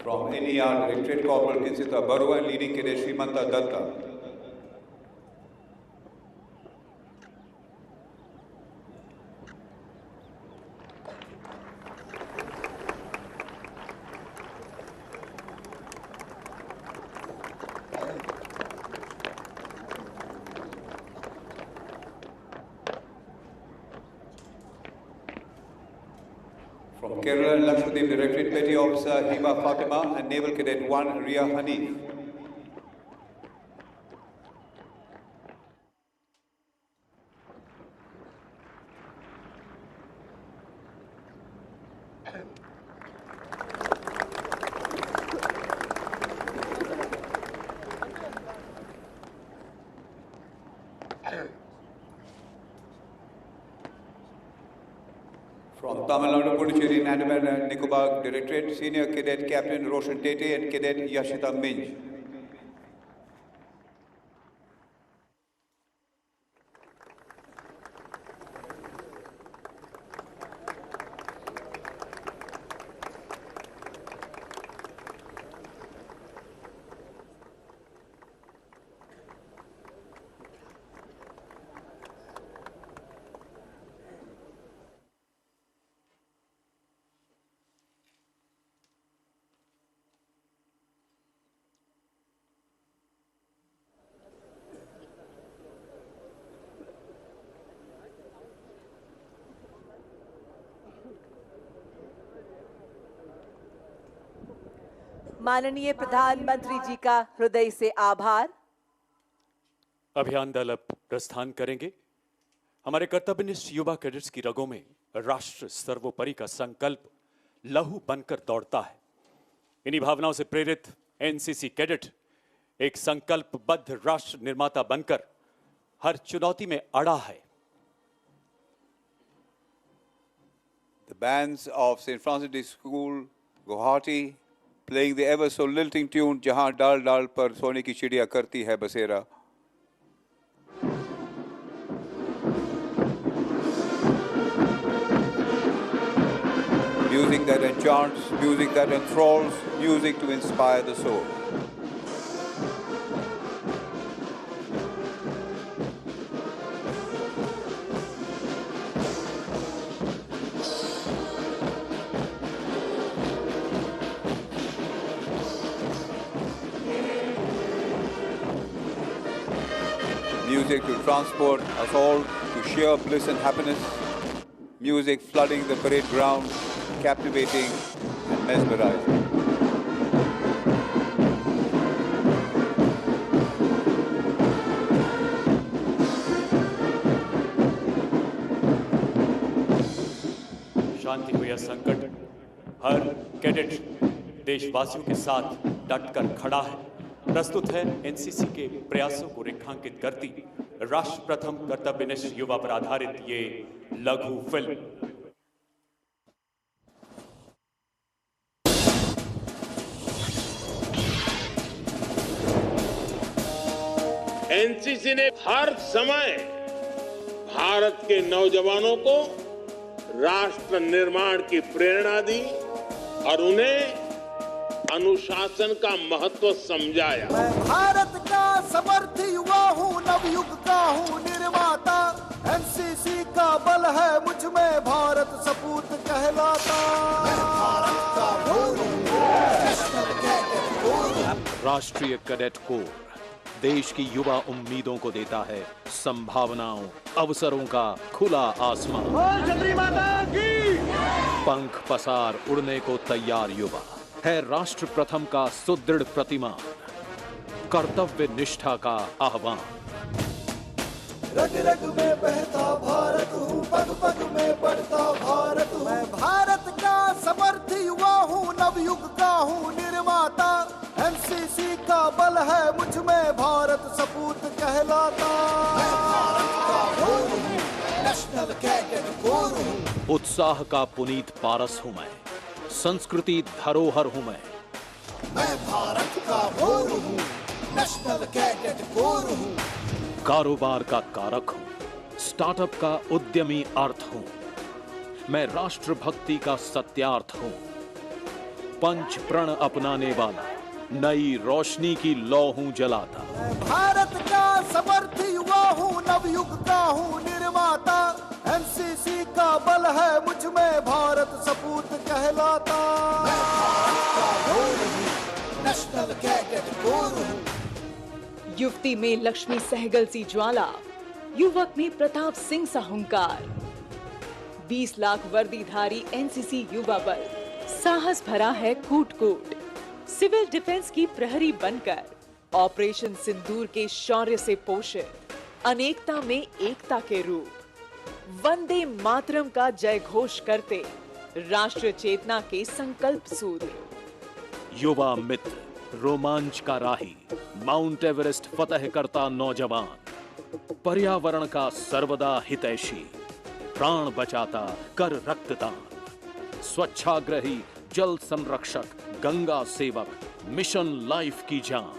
Speaker 4: From NER, Directorate Corporal Kinsita Barua, leading cadet Srimanta Datta. From Kerala and Lakshadweep, Directorate Petty Officer Hiba Fatima and Naval Cadet 1 Ria Hanif. From Tamil Nadu, Puducherry and Andaman and Nicobar Directorate, Senior Cadet Captain Roshan Tete and Cadet Yashita Minj.
Speaker 1: माननीय प्रधानमंत्री जी का हृदय से आभार।
Speaker 2: अभियान दल अब प्रस्थान करेंगे। हमारे कर्तव्यनिष्ठ युवा कैडेट्स की रगों में राष्ट्र सर्वोपरि का संकल्प लहू बनकर दौड़ता है। इन्हीं भावनाओं से प्रेरित एनसीसी कैडेट एक संकल्पबद्ध राष्ट्र निर्माता बनकर हर चुनौती में अड़ा है।
Speaker 4: The bands of St. Francis Day School, Guwahati, playing the ever so lilting tune Jahan Dal Dal Par Sone Ki Chidiya Karti Hai Basera. Music that enchants, music that enthralls, music to inspire the soul. Music to transport us all to sheer bliss and happiness. Music flooding the parade ground, captivating and mesmerizing.
Speaker 2: शांति को यह संकट हर कैडेट देशवासियों के साथ डटकर खड़ा है। प्रस्तुत है एनसीसी के प्रयासों को रेखांकित करती राष्ट्र प्रथम कर्तव्यनिष्ठ युवा पर आधारित ये लघु फिल्म।
Speaker 7: एनसीसी ने हर समय भारत के नौजवानों को राष्ट्र निर्माण की प्रेरणा दी और उन्हें अनुशासन का महत्व समझाया।
Speaker 8: मैं भारत का समर्थ युवा हूँ, नवयुग का हूँ निर्माता। एनसीसी का बल है मुझ में, भारत सपूत कहलाता।
Speaker 9: राष्ट्रीय कैडेट कोर देश की युवा उम्मीदों को देता है संभावनाओं, अवसरों का खुला आसमान। पंख पसार उड़ने को तैयार युवा है राष्ट्र प्रथम का सुदृढ़ प्रतिमान, कर्तव्य निष्ठा का आह्वान।
Speaker 8: रग रग में बहता भारत हूँ, पग पग में बढ़ता भारत हूँ। मैं भारत का समर्थ युवा हूँ, नवयुग का हूँ निर्माता। एनसीसी का बल है मुझ नेशनल कैडेट कोर हूँ।
Speaker 9: उत्साह का पुनीत पारस हूं मैं, संस्कृति धरोहर हूं मैं
Speaker 8: भारत का मोर हूँ, नेशनल कैडेट कोर हूँ।
Speaker 9: कारोबार का कारक हूं, स्टार्टअप का उद्यमी अर्थ हूं। मैं राष्ट्रभक्ति का सत्यार्थ हूं, पंच प्रण अपनाने वाला, नई रोशनी की लौ हूं जलाता।
Speaker 8: भारत का समर्थ युवा हूँ, नवयुग का हूँ निर्माता। एनसीसी का बल है मुझ में, भारत सपूत कहलाता। मैं भारत का मोर हूँ, नेशनल कैडेट कोर हूँ।
Speaker 1: युवती में लक्ष्मी सहगल सी ज्वाला, युवक में प्रताप सिंह सा हुंकार। 20 लाख वर्दीधारी एनसीसी युवा बल, साहस भरा है कूट कूट। सिविल डिफेंस की प्रहरी बनकर ऑपरेशन सिंदूर के शौर्य से पोषित, अनेकता में एकता के रूप। वंदे मातरम का जय घोष करते, राष्ट्र चेतना के संकल्प सूत्र।
Speaker 9: युवा मित्र, रोमांच का राही, माउंट एवरेस्ट फतह करता नौजवान, पर्यावरण का सर्वदा हितैषी, प्राण बचाता कर रक्तदान, स्वच्छाग्रही, जल संरक्षक, गंगा सेवक, मिशन लाइफ की जान।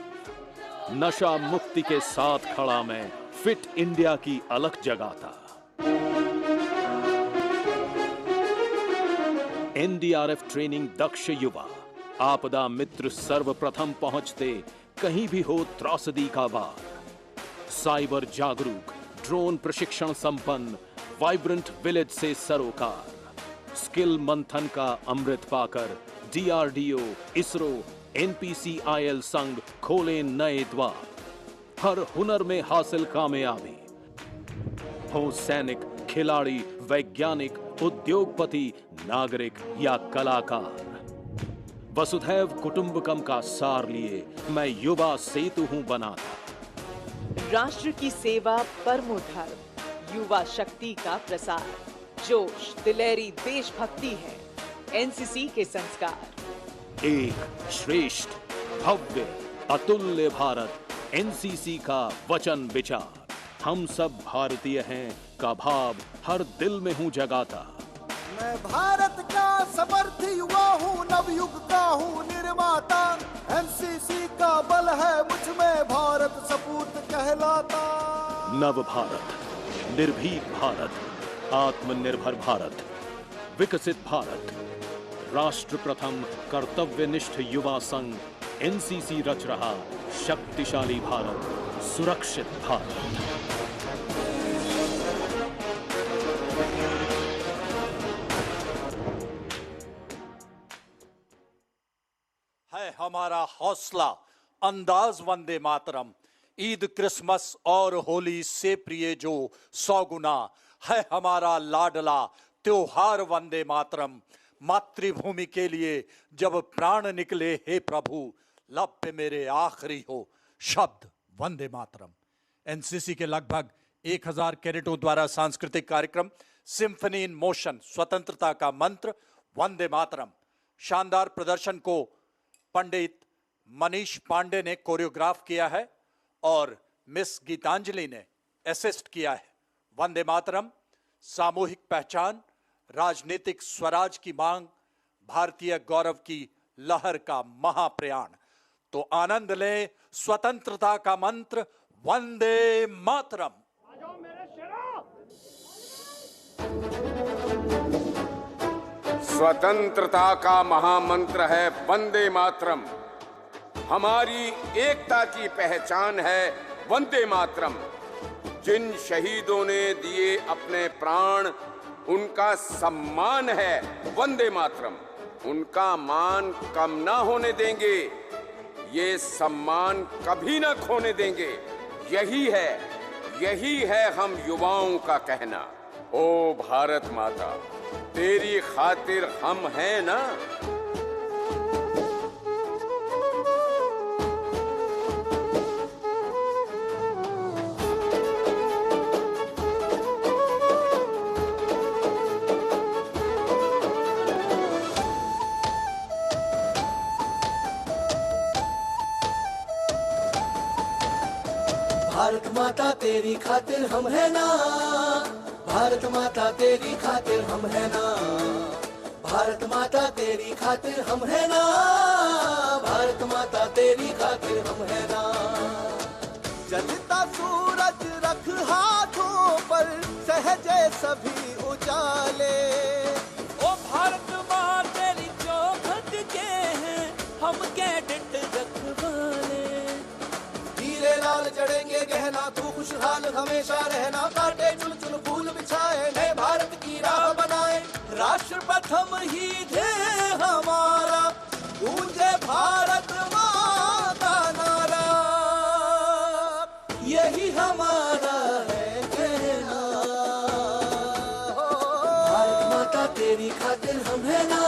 Speaker 9: नशा मुक्ति के साथ खड़ा मैं, फिट इंडिया की अलख जगाता। एनडीआरएफ ट्रेनिंग दक्ष युवा, आपदा मित्र सर्वप्रथम पहुंचते, कहीं भी हो त्रासदी का वार। साइबर जागरूक, ड्रोन प्रशिक्षण संपन्न, वाइब्रेंट विलेज से सरोकार। स्किल मंथन का अमृत पाकर डीआरडीओ, इसरो, एनपीसीआईएल संग खोले नए द्वार। हर हुनर में हासिल कामयाबी, हो सैनिक, खिलाड़ी, वैज्ञानिक, उद्योगपति, नागरिक या कलाकार। वसुधैव कुटुंबकम का सार लिए मैं युवा सेतु हूं बनाता।
Speaker 1: राष्ट्र की सेवा परमो धर्म, युवा शक्ति का प्रसार। जोश, दिलेरी, देशभक्ति है एनसीसी के संस्कार।
Speaker 9: एक श्रेष्ठ, भव्य, अतुल्य भारत, एनसीसी का वचन विचार। हम सब भारतीय हैं का भाव हर दिल में हूं जगाता।
Speaker 8: मैं भारत का समर्थ युवा हूँ, नवयुग का हूँ निर्माता। एनसीसी का बल है मुझ में, भारत सपूत कहलाता।
Speaker 9: नव भारत, निर्भीक भारत, आत्मनिर्भर भारत, विकसित भारत, राष्ट्र प्रथम कर्तव्यनिष्ठ युवा संघ एनसीसी रच रहा शक्तिशाली भारत, सुरक्षित भारत।
Speaker 3: है हमारा हौसला अंदाज वंदे मातरम। ईद, क्रिसमस और होली से प्रिय जो 100 गुना है हमारा लाडला त्योहार वंदे मातरम। मातृभूमि के लिए जब प्राण निकले हे प्रभु, लब पे मेरे आखिरी हो शब्द वंदे मातरम। एनसीसी के लगभग 1000 कैडेटों द्वारा सांस्कृतिक कार्यक्रम सिम्फनी इन मोशन, स्वतंत्रता का मंत्र, वंदे मातरम। शानदार प्रदर्शन को पंडित मनीष पांडे ने कोरियोग्राफ किया है और मिस गीतांजलि ने असिस्ट किया है। वंदे मातरम सामूहिक पहचान, राजनीतिक स्वराज की मांग, भारतीय गौरव की लहर का महाप्रयाण। तो आनंद लें स्वतंत्रता का मंत्र वंदे मातरम।
Speaker 10: स्वतंत्रता का महामंत्र है वंदे मातरम। हमारी एकता की पहचान है वंदे मातरम। जिन शहीदों ने दिए अपने प्राण, उनका सम्मान है वंदे मातरम। उनका मान कम ना होने देंगे, ये सम्मान कभी ना खोने देंगे। यही है हम युवाओं का कहना। ओ भारत माता, तेरी खातिर हम हैं ना।
Speaker 8: भारत माता तेरी खातिर हम है ना, भारत माता तेरी खातिर हम है ना, भारत माता तेरी खातिर हम है ना, भारत माता तेरी खातिर हम है ना। जलता सूरज रख हाथों पर, सहजे सभी उजाले।
Speaker 11: ओ भारत माँ तेरी चौखट के हैं हम कैडेट रखवाले।
Speaker 8: हीरे लाल जड़ेंगे गहना, तू खुशहाल हमेशा रहना। काटे चुन चुन फूल बिछाए, नए भारत की राह बनाए। राष्ट्र प्रथम ही ध्येय हमारा, गूंजे भारत माँ का नारा। यही हमारा है कहना, भारत माता तेरी खातिर हम है ना,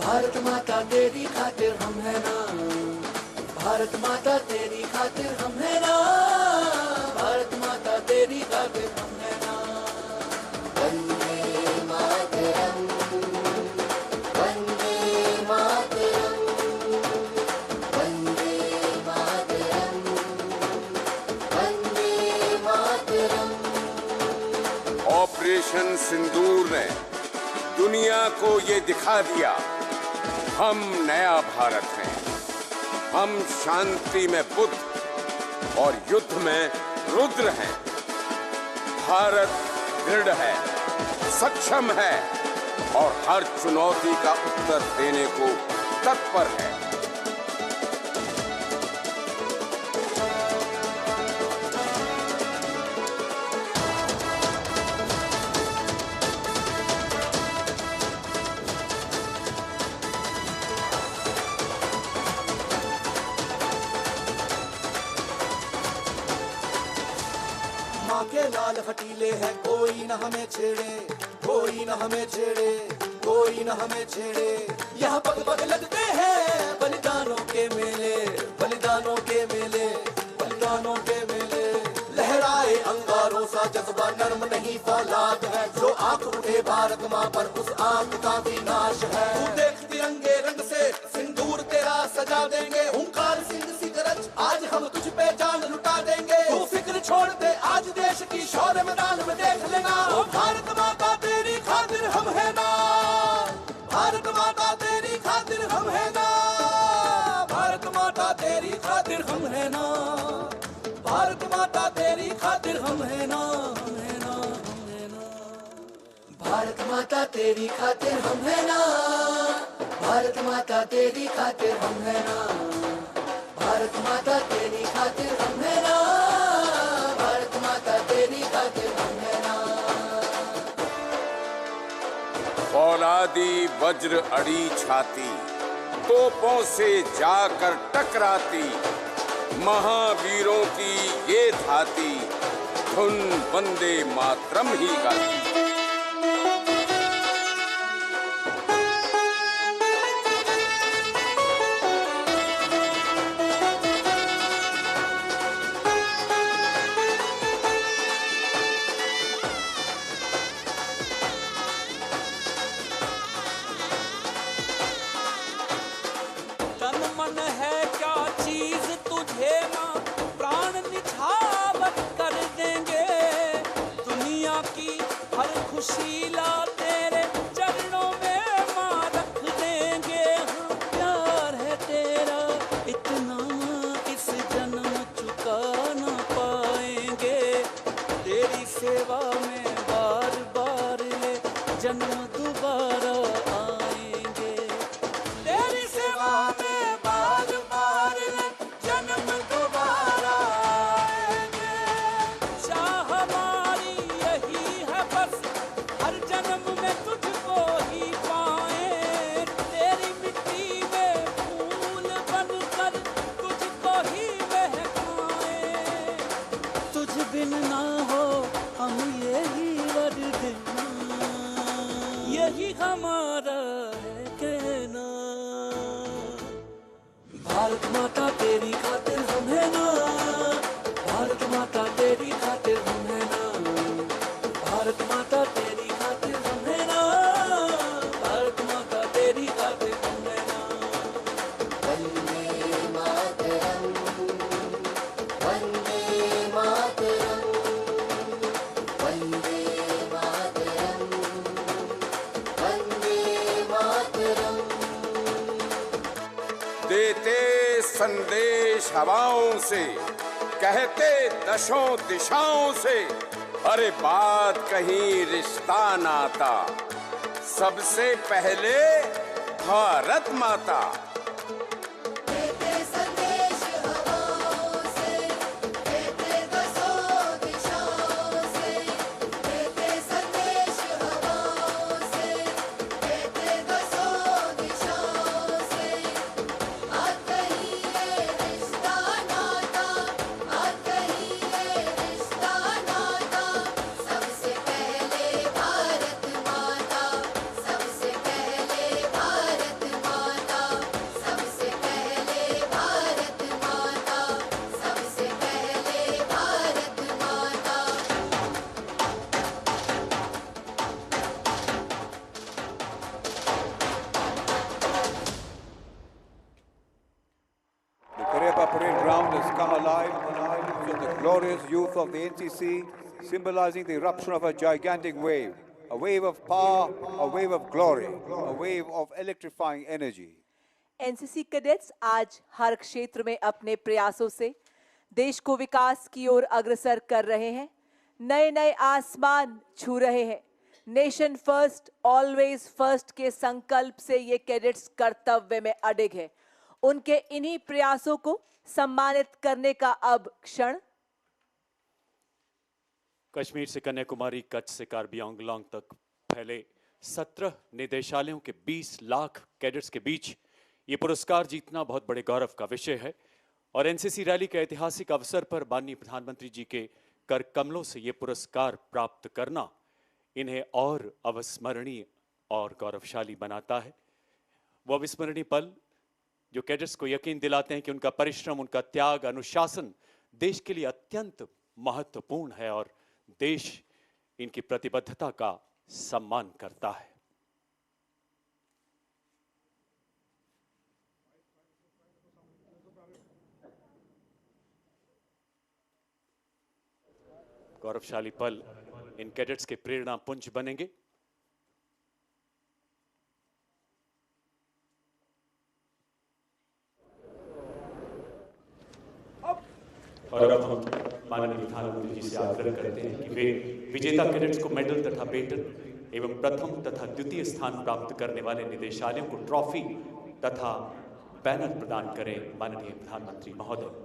Speaker 8: भारत माता तेरी खातिर हम है ना, भारत माता तेरी खातिर हम है ना, भारत माता तेरी खातिर हम है ना। वंदे मातरम, वंदे मातरम, वंदे मातरम, वंदे मातरम।
Speaker 10: ऑपरेशन सिंदूर ने दुनिया को ये दिखा दिया, हम नया भारत हैं। हम शांति में बुद्ध और युद्ध में रुद्र हैं। भारत दृढ़ है, सक्षम है और हर चुनौती का उत्तर देने को तत्पर है।
Speaker 8: माँ के लाल हटीले हैं, कोई न हमें छेड़े, कोई न हमें छेड़े, कोई न हमें छेड़े। यहाँ पग पग लगते हैं बलिदानों के मेले, बलिदानों के मेले, बलिदानों के मेले। लहराए अंगारों सा जज्बा, नर्म नहीं फौलाद है। जो आंख उठे भारत माँ पर, उस आंख का विनाश है। तू देख तिरंगे रंग से सिंदूर तेरा सजा देंगे। हुंकार सिंह सिगरज, आज हम तुझ पे जान लुटा देंगे। तू फिक्र छोड़ दे, आज देश की शौर्य मैदान में देख लेना। ओ भारत माता तेरी खातिर हम है ना, भारत माता तेरी खातिर हम है ना, भारत माता तेरी खातिर हम है ना, भारत माता तेरी खातिर हम है ना, हम है ना, हम है ना। भारत माता तेरी खातिर हम है ना, भारत माता तेरी खातिर हम है ना, भारत माता तेरी खातिर हम है ना, भारत माता तेरी खातिर हम है ना।
Speaker 10: फौलादी वज्र अड़ी छाती, तोपों से जाकर टकराती। महावीरों की ये धाती, धुन वंदे मातरम ही गाती।
Speaker 11: तन मन है क्या चीज तुझे माँ, प्राण निछावर कर देंगे। दुनिया की हर खुशी ला तेरे चरणों में माँ रख देंगे। हाँ, प्यार है तेरा इतना, इस जन्म चुका ना पाएंगे। तेरी सेवा में बार बार ले जन्म दोबारा आएंगे। तेरी सेवा में बार बार ले जन्म दोबारा आएंगे। चाह हमारी यही है बस, हर जन्म में तुझको ही पाए। तेरी मिट्टी में फूल बनकर तुझको ही महकाए। तुझ बिन ना हो हम यही वर देना, यही हमारा है कहना। भारत माता तेरी खातिर हम है ना, भारत माता तेरी खातिर हम है ना, भारत माता तेरी खातिर हम है ना, भारत माता तेरी खातिर हम है ना। वंदे मातरम, वंदे मातरम, वंदे
Speaker 10: देते संदेश हवाओं से, कहते दशों दिशाओं से, अरे बात कहीं रिश्ता नाता, सबसे पहले भारत माता।
Speaker 6: देते संदेश हवाओं से, देते दशों दिशाओं से, देते संदेश हवाओं से, देते दशों दिशाओं से। बात कही ये रिश्ता नाता, बात कही ये रिश्ता नाता, सबसे पहले भारत माता, सबसे पहले भारत माता, सबसे पहले भारत माता, सबसे पहले भारत माता।
Speaker 4: The Karepa Parade Ground has come alive with the glorious youth of the NCC, symbolizing the eruption of a gigantic wave. A wave of power, a wave of glory, a wave of electrifying energy.
Speaker 1: NCC cadets आज हर क्षेत्र में अपने प्रयासों से देश को विकास की ओर अग्रसर कर रहे हैं, नए नए आसमान छू रहे हैं। नेशन फर्स्ट ऑलवेज फर्स्ट के संकल्प से ये कैडेट्स कर्तव्य में अडिग है। उनके इन्हीं प्रयासों को सम्मानित करने का अब क्षण।
Speaker 2: कश्मीर से कन्याकुमारी, कच्छ से कार्बी आंगलोंग तक फैले 17 निदेशालयों के 20 लाख कैडेट्स के बीच ये पुरस्कार जीतना बहुत बड़े गौरव का विषय है। और एनसीसी रैली के ऐतिहासिक अवसर पर माननीय प्रधानमंत्री जी के कर कमलों से ये पुरस्कार प्राप्त करना इन्हें और अविस्मरणीय और गौरवशाली बनाता है। वो अविस्मरणीय पल जो कैडेट्स को यकीन दिलाते हैं कि उनका परिश्रम, उनका त्याग, अनुशासन देश के लिए अत्यंत महत्वपूर्ण है और देश इनकी प्रतिबद्धता का सम्मान करता है। गौरवशाली पल इन कैडेट्स के प्रेरणा पुंज बनेंगे। और अब हम माननीय प्रधानमंत्री जी से आग्रह करते हैं कि वे विजेता कैडेट्स को मेडल तथा बेटन एवं प्रथम तथा द्वितीय स्थान प्राप्त करने वाले निदेशालयों को ट्रॉफी तथा बैनर प्रदान करें। माननीय प्रधानमंत्री महोदय।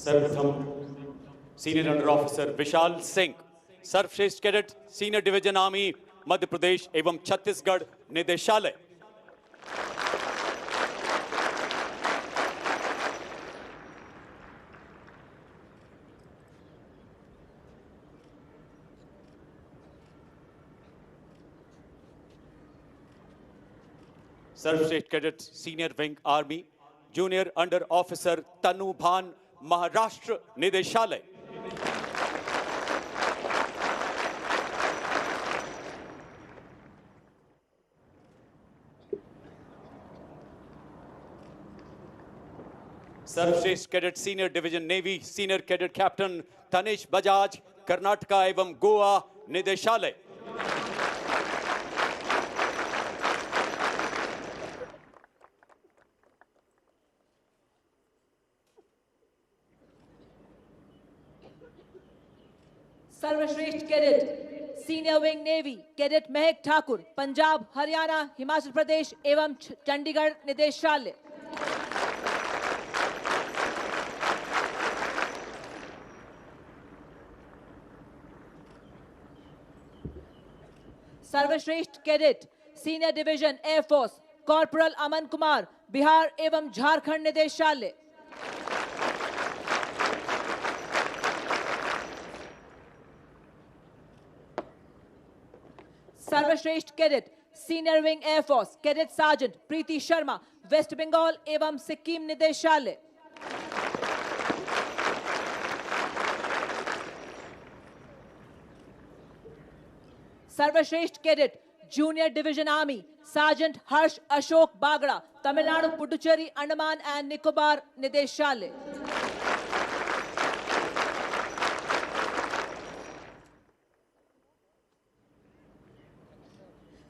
Speaker 2: सर्वप्रथम senior under officer Vishal Singh, सर्वश्रेष्ठ cadet senior division army Madhya Pradesh एवं छत्तीसगढ़ निदेशालय। सर्वश्रेष्ठ cadet senior wing army junior under officer Tanu Bhan Maharashtra निदेशालय। सर्वश्रेष्ठ cadet senior division navy senior cadet captain Tanesh Bajaj Karnataka एवं गोवा निदेशालय।
Speaker 1: सर्वश्रेष्ठ cadet senior wing navy cadet Mahak Thakur Punjab, Haryana, Himachal Pradesh एवं चंडीगढ़ निदेशालय। सर्वश्रेष्ठ cadet senior division air force corporal Aman Kumar Bihar एवं झारखंड निदेशालय। सर्वश्रेष्ठ cadet senior wing air force cadet sergeant Preeti Sharma West Bengal एवं सिक्किम निदेशालय। सर्वश्रेष्ठ cadet junior division army sergeant Harsh Ashok Bagda, Tamil Nadu Puducherry Andaman and Nicobar निदेशालय।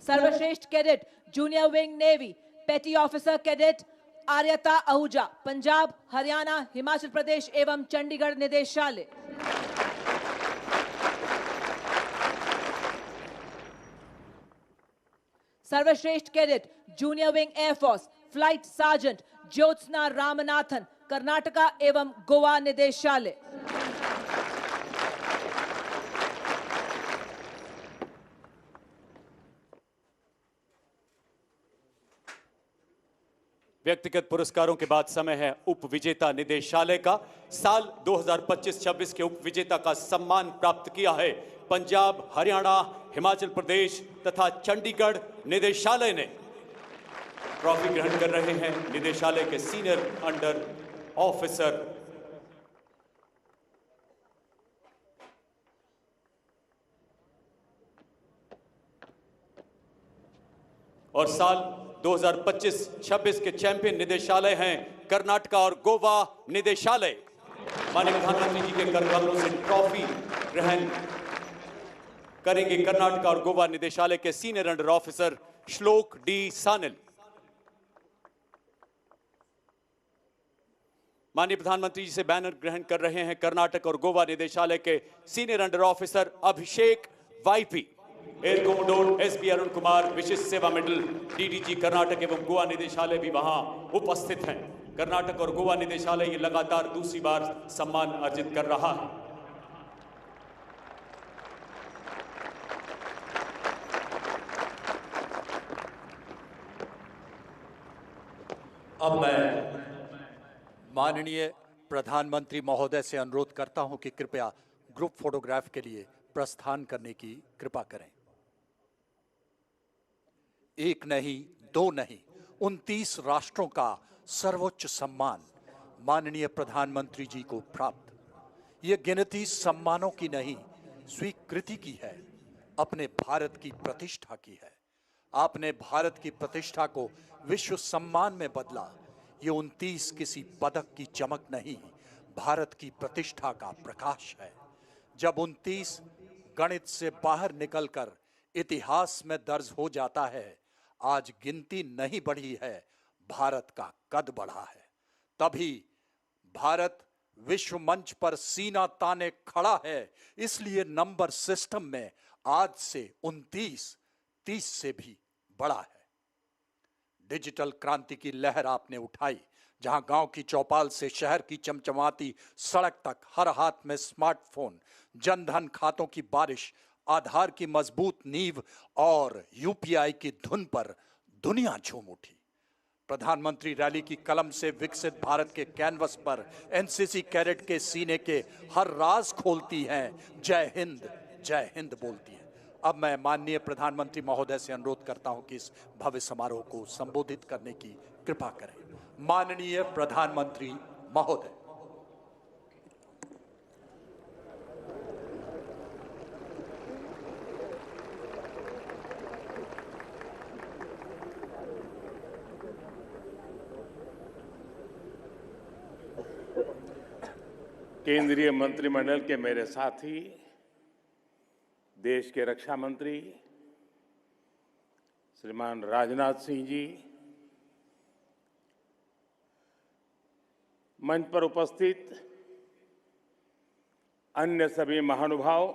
Speaker 1: सर्वश्रेष्ठ cadet junior wing navy petty officer cadet Aryata Ahuja, Punjab Haryana Himachal Pradesh एवं चंडीगढ़ निदेशालय। सर्वश्रेष्ठ cadet junior wing air force flight sergeant Jyotsna Ramanathan, Karnataka एवं गोवा निदेशालय।
Speaker 2: व्यक्तिगत पुरस्कारों के बाद समय है उप विजेता निदेशालय का। साल 2025-26 के उप विजेता का सम्मान प्राप्त किया है पंजाब, हरियाणा, हिमाचल प्रदेश तथा चंडीगढ़ निदेशालय ने। ट्रॉफी ग्रहण कर रहे हैं निदेशालय के सीनियर अंडर ऑफिसर और साल 2025-26 के चैंपियन निदेशालय हैं कर्नाटका और गोवा निदेशालय। माननीय प्रधानमंत्री जी के कर कमलों से ट्रॉफी ग्रहण करेंगे कर्नाटका और गोवा निदेशालय के सीनियर अंडर ऑफिसर श्लोक डी सानिल। माननीय प्रधानमंत्री जी से बैनर ग्रहण कर रहे हैं कर्नाटक और गोवा निदेशालय के senior under officer Abhishek YP. Air commodore SB Arun Kumar Vishisht Seva medal DDG Karnataka एवं गोवा निदेशालय भी वहां उपस्थित हैं। कर्नाटक और गोवा निदेशालय ये लगातार दूसरी बार सम्मान अर्जित कर रहा है।
Speaker 3: अब मैं माननीय प्रधानमंत्री महोदय से अनुरोध करता हूं कि कृपया ग्रुप फोटोग्राफ के लिए प्रस्थान करने की कृपा करें। एक नहीं, दो नहीं, 29 राष्ट्रों का सर्वोच्च सम्मान माननीय प्रधानमंत्री जी को प्राप्त। ये गिनती सम्मानों की नहीं, स्वीकृति की है, अपने भारत की प्रतिष्ठा की है। आपने भारत की प्रतिष्ठा को विश्व सम्मान में बदला। ये 29 किसी पदक की चमक नहीं, भारत की प्रतिष्ठा का प्रकाश है। जब 29 गणित से बाहर निकलकर इतिहास में दर्ज हो जाता है, आज गिनती नहीं बढ़ी है, भारत का कद बढ़ा है। तभी भारत विश्व मंच पर सीना ताने खड़ा है। इसलिए नंबर सिस्टम में आज से 29 30 से भी बड़ा है। डिजिटल क्रांति की लहर आपने उठाई, जहां गांव की चौपाल से शहर की चमचमाती सड़क तक हर हाथ में स्मार्टफोन, जनधन खातों की बारिश, आधार की मजबूत नींव और यूपीआई की धुन पर दुनिया झूम उठी। प्रधानमंत्री रैली की कलम से विकसित भारत के कैनवस पर एनसीसी कैडेट के सीने के हर राज खोलती हैं, जय हिंद बोलती है। अब मैं माननीय प्रधानमंत्री महोदय से अनुरोध करता हूं कि इस भव्य समारोह को संबोधित करने की कृपा करें। माननीय प्रधानमंत्री महोदय।
Speaker 7: केंद्रीय मंत्रिमंडल के मेरे साथी, देश के रक्षा मंत्री श्रीमान राजनाथ सिंह जी, मंच पर उपस्थित अन्य सभी महानुभाव,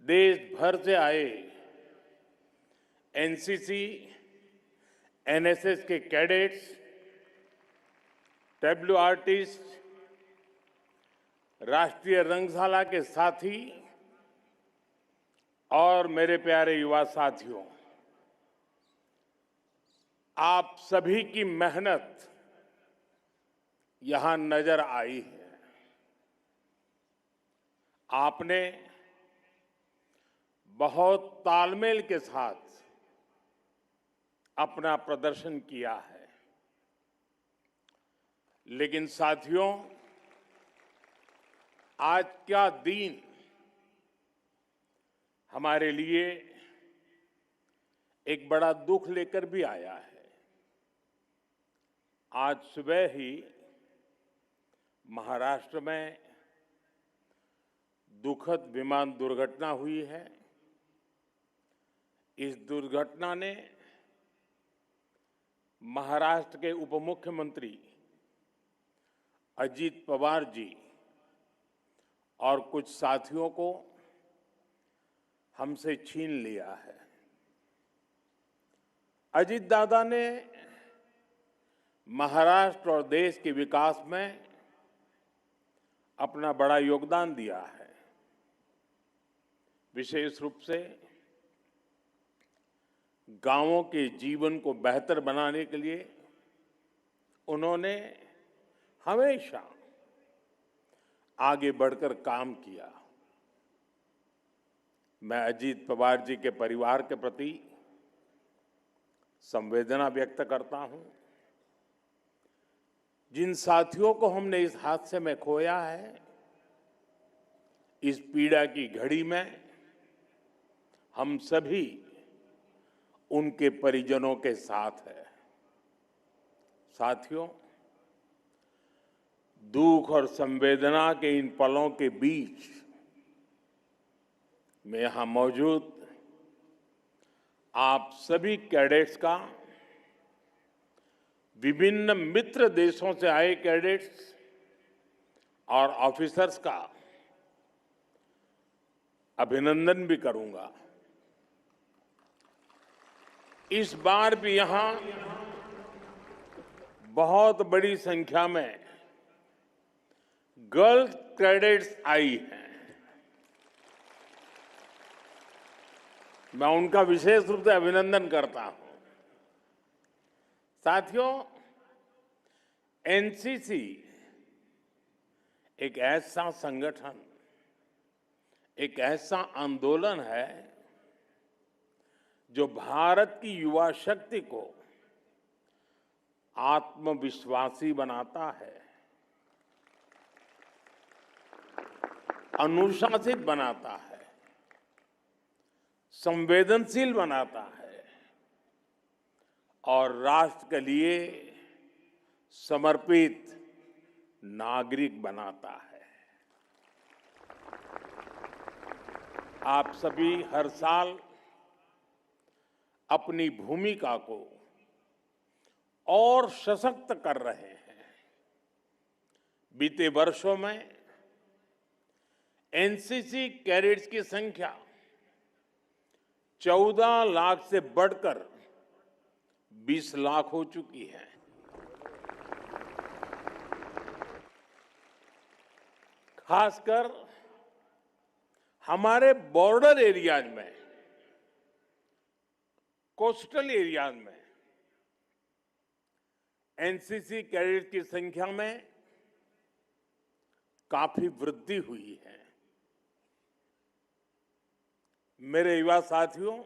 Speaker 7: देश भर से आए एनसीसी, एनएसएस के कैडेट्स, डब्ल्यू आर्टिस्ट, राष्ट्रीय रंगशाला के साथी और मेरे प्यारे युवा साथियों, आप सभी की मेहनत यहां नजर आई है। आपने बहुत तालमेल के साथ अपना प्रदर्शन किया है। लेकिन साथियों, आज का दिन हमारे लिए एक बड़ा दुख लेकर भी आया है। आज सुबह ही महाराष्ट्र में दुखद विमान दुर्घटना हुई है। इस दुर्घटना ने महाराष्ट्र के उप मुख्यमंत्री अजीत पवार जी और कुछ साथियों को हमसे छीन लिया है। अजीत दादा ने महाराष्ट्र और देश के विकास में अपना बड़ा योगदान दिया है। विशेष रूप से गांवों के जीवन को बेहतर बनाने के लिए उन्होंने हमेशा आगे बढ़कर काम किया। मैं अजीत पवार जी के परिवार के प्रति संवेदना व्यक्त करता हूं। जिन साथियों को हमने इस हादसे में खोया है, इस पीड़ा की घड़ी में हम सभी उनके परिजनों के साथ हैं। साथियों, दुख और संवेदना के इन पलों के बीच मैं यहां मौजूद आप सभी कैडेट्स का, विभिन्न मित्र देशों से आए कैडेट्स और ऑफिसर्स का अभिनंदन भी करूंगा। इस बार भी यहां बहुत बड़ी संख्या में गर्ल्स कैडेट्स आई हैं। मैं उनका विशेष रूप से अभिनंदन करता हूं। साथियों, एनसीसी एक ऐसा संगठन, एक ऐसा आंदोलन है जो भारत की युवा शक्ति को आत्मविश्वासी बनाता है, अनुशासित बनाता है, संवेदनशील बनाता है और राष्ट्र के लिए समर्पित नागरिक बनाता है। आप सभी हर साल अपनी भूमिका को और सशक्त कर रहे हैं। बीते वर्षों में एनसीसी कैडेट्स की संख्या 14 लाख से बढ़कर 20 लाख हो चुकी है। खासकर हमारे बॉर्डर एरियाज में, कोस्टल एरियाज में एनसीसी कैडेट की संख्या में काफी वृद्धि हुई है। मेरे युवा साथियों,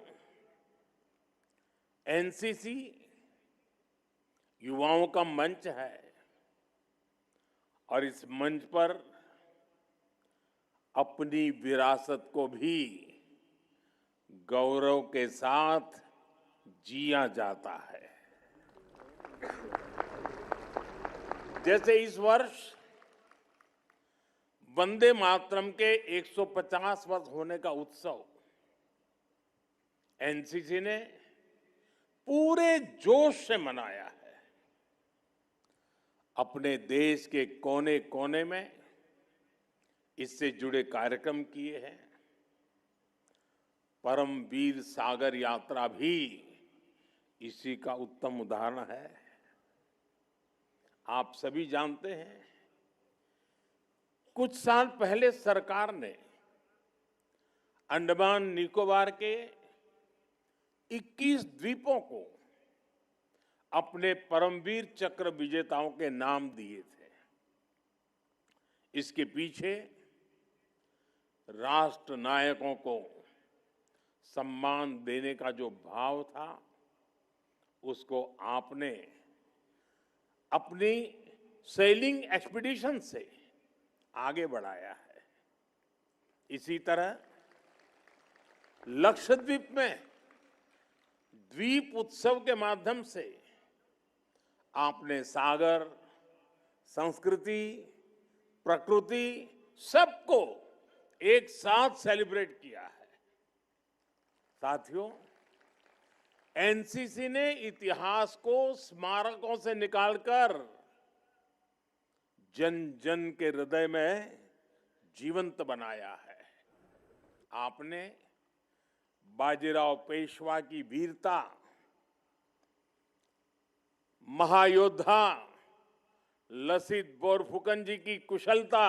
Speaker 7: एनसीसी युवाओं का मंच है और इस मंच पर अपनी विरासत को भी गौरव के साथ जिया जाता है। जैसे इस वर्ष वंदे मातरम के 150 वर्ष होने का उत्सव एनसीसी ने पूरे जोश से मनाया है। अपने देश के कोने कोने में इससे जुड़े कार्यक्रम किए हैं। परमवीर सागर यात्रा भी इसी का उत्तम उदाहरण है। आप सभी जानते हैं, कुछ साल पहले सरकार ने अंडमान निकोबार के 21 द्वीपों को अपने परमवीर चक्र विजेताओं के नाम दिए थे। इसके पीछे राष्ट्र नायकों को सम्मान देने का जो भाव था, उसको आपने अपनी सेलिंग एक्सपीडिशन से आगे बढ़ाया है। इसी तरह लक्षद्वीप में द्वीप उत्सव के माध्यम से आपने सागर, संस्कृति, प्रकृति सबको एक साथ सेलिब्रेट किया है। साथियों, एनसीसी ने इतिहास को स्मारकों से निकालकर जन जन के हृदय में जीवंत बनाया है। आपने बाजीराव पेशवा की वीरता, महायोद्धा लसित बोरफुकन जी की कुशलता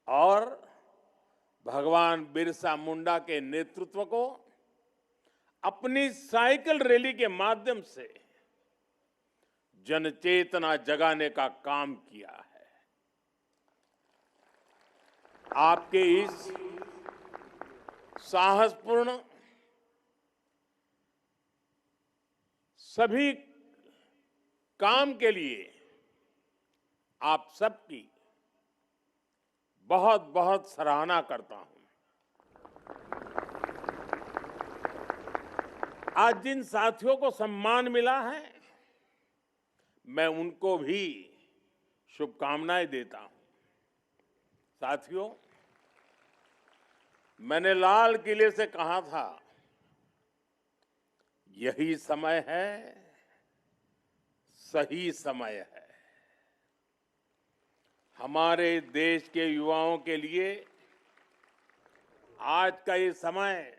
Speaker 7: और भगवान बिरसा मुंडा के नेतृत्व को अपनी साइकिल रैली के माध्यम से जनचेतना जगाने का काम किया है। आपके इस साहसपूर्ण सभी काम के लिए आप सबकी बहुत बहुत सराहना करता हूं। आज जिन साथियों को सम्मान मिला है, मैं उनको भी शुभकामनाएं देता हूं। साथियों, मैंने लाल किले से कहा था, यही समय है, सही समय है। हमारे देश के युवाओं के लिए आज का ये समय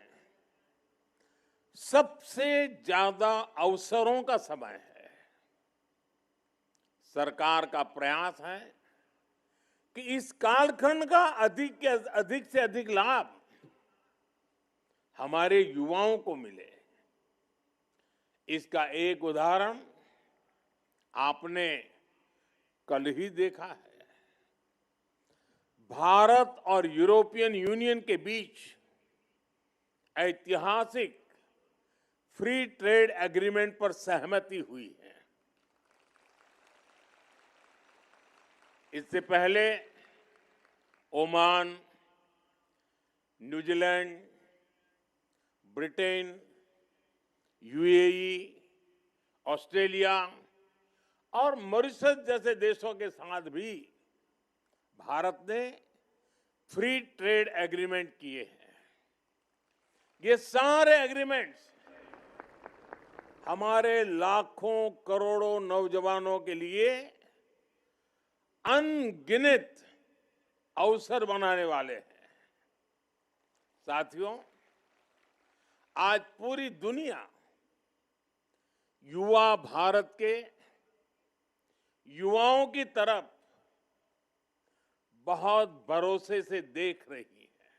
Speaker 7: सबसे ज्यादा अवसरों का समय है। सरकार का प्रयास है कि इस कालखंड का अधिक से अधिक लाभ हमारे युवाओं को मिले। इसका एक उदाहरण आपने कल ही देखा है। भारत और यूरोपियन यूनियन के बीच ऐतिहासिक फ्री ट्रेड एग्रीमेंट पर सहमति हुई है। इससे पहले Oman, New Zealand, Britain, UAE, Australia और मॉरिशस जैसे देशों के साथ भी भारत ने फ्री ट्रेड एग्रीमेंट किए हैं। ये सारे एग्रीमेंट्स हमारे लाखों करोड़ों नौजवानों के लिए अनगिनत अवसर बनाने वाले हैं। साथियों, आज पूरी दुनिया युवा भारत के युवाओं की तरफ बहुत भरोसे से देख रही है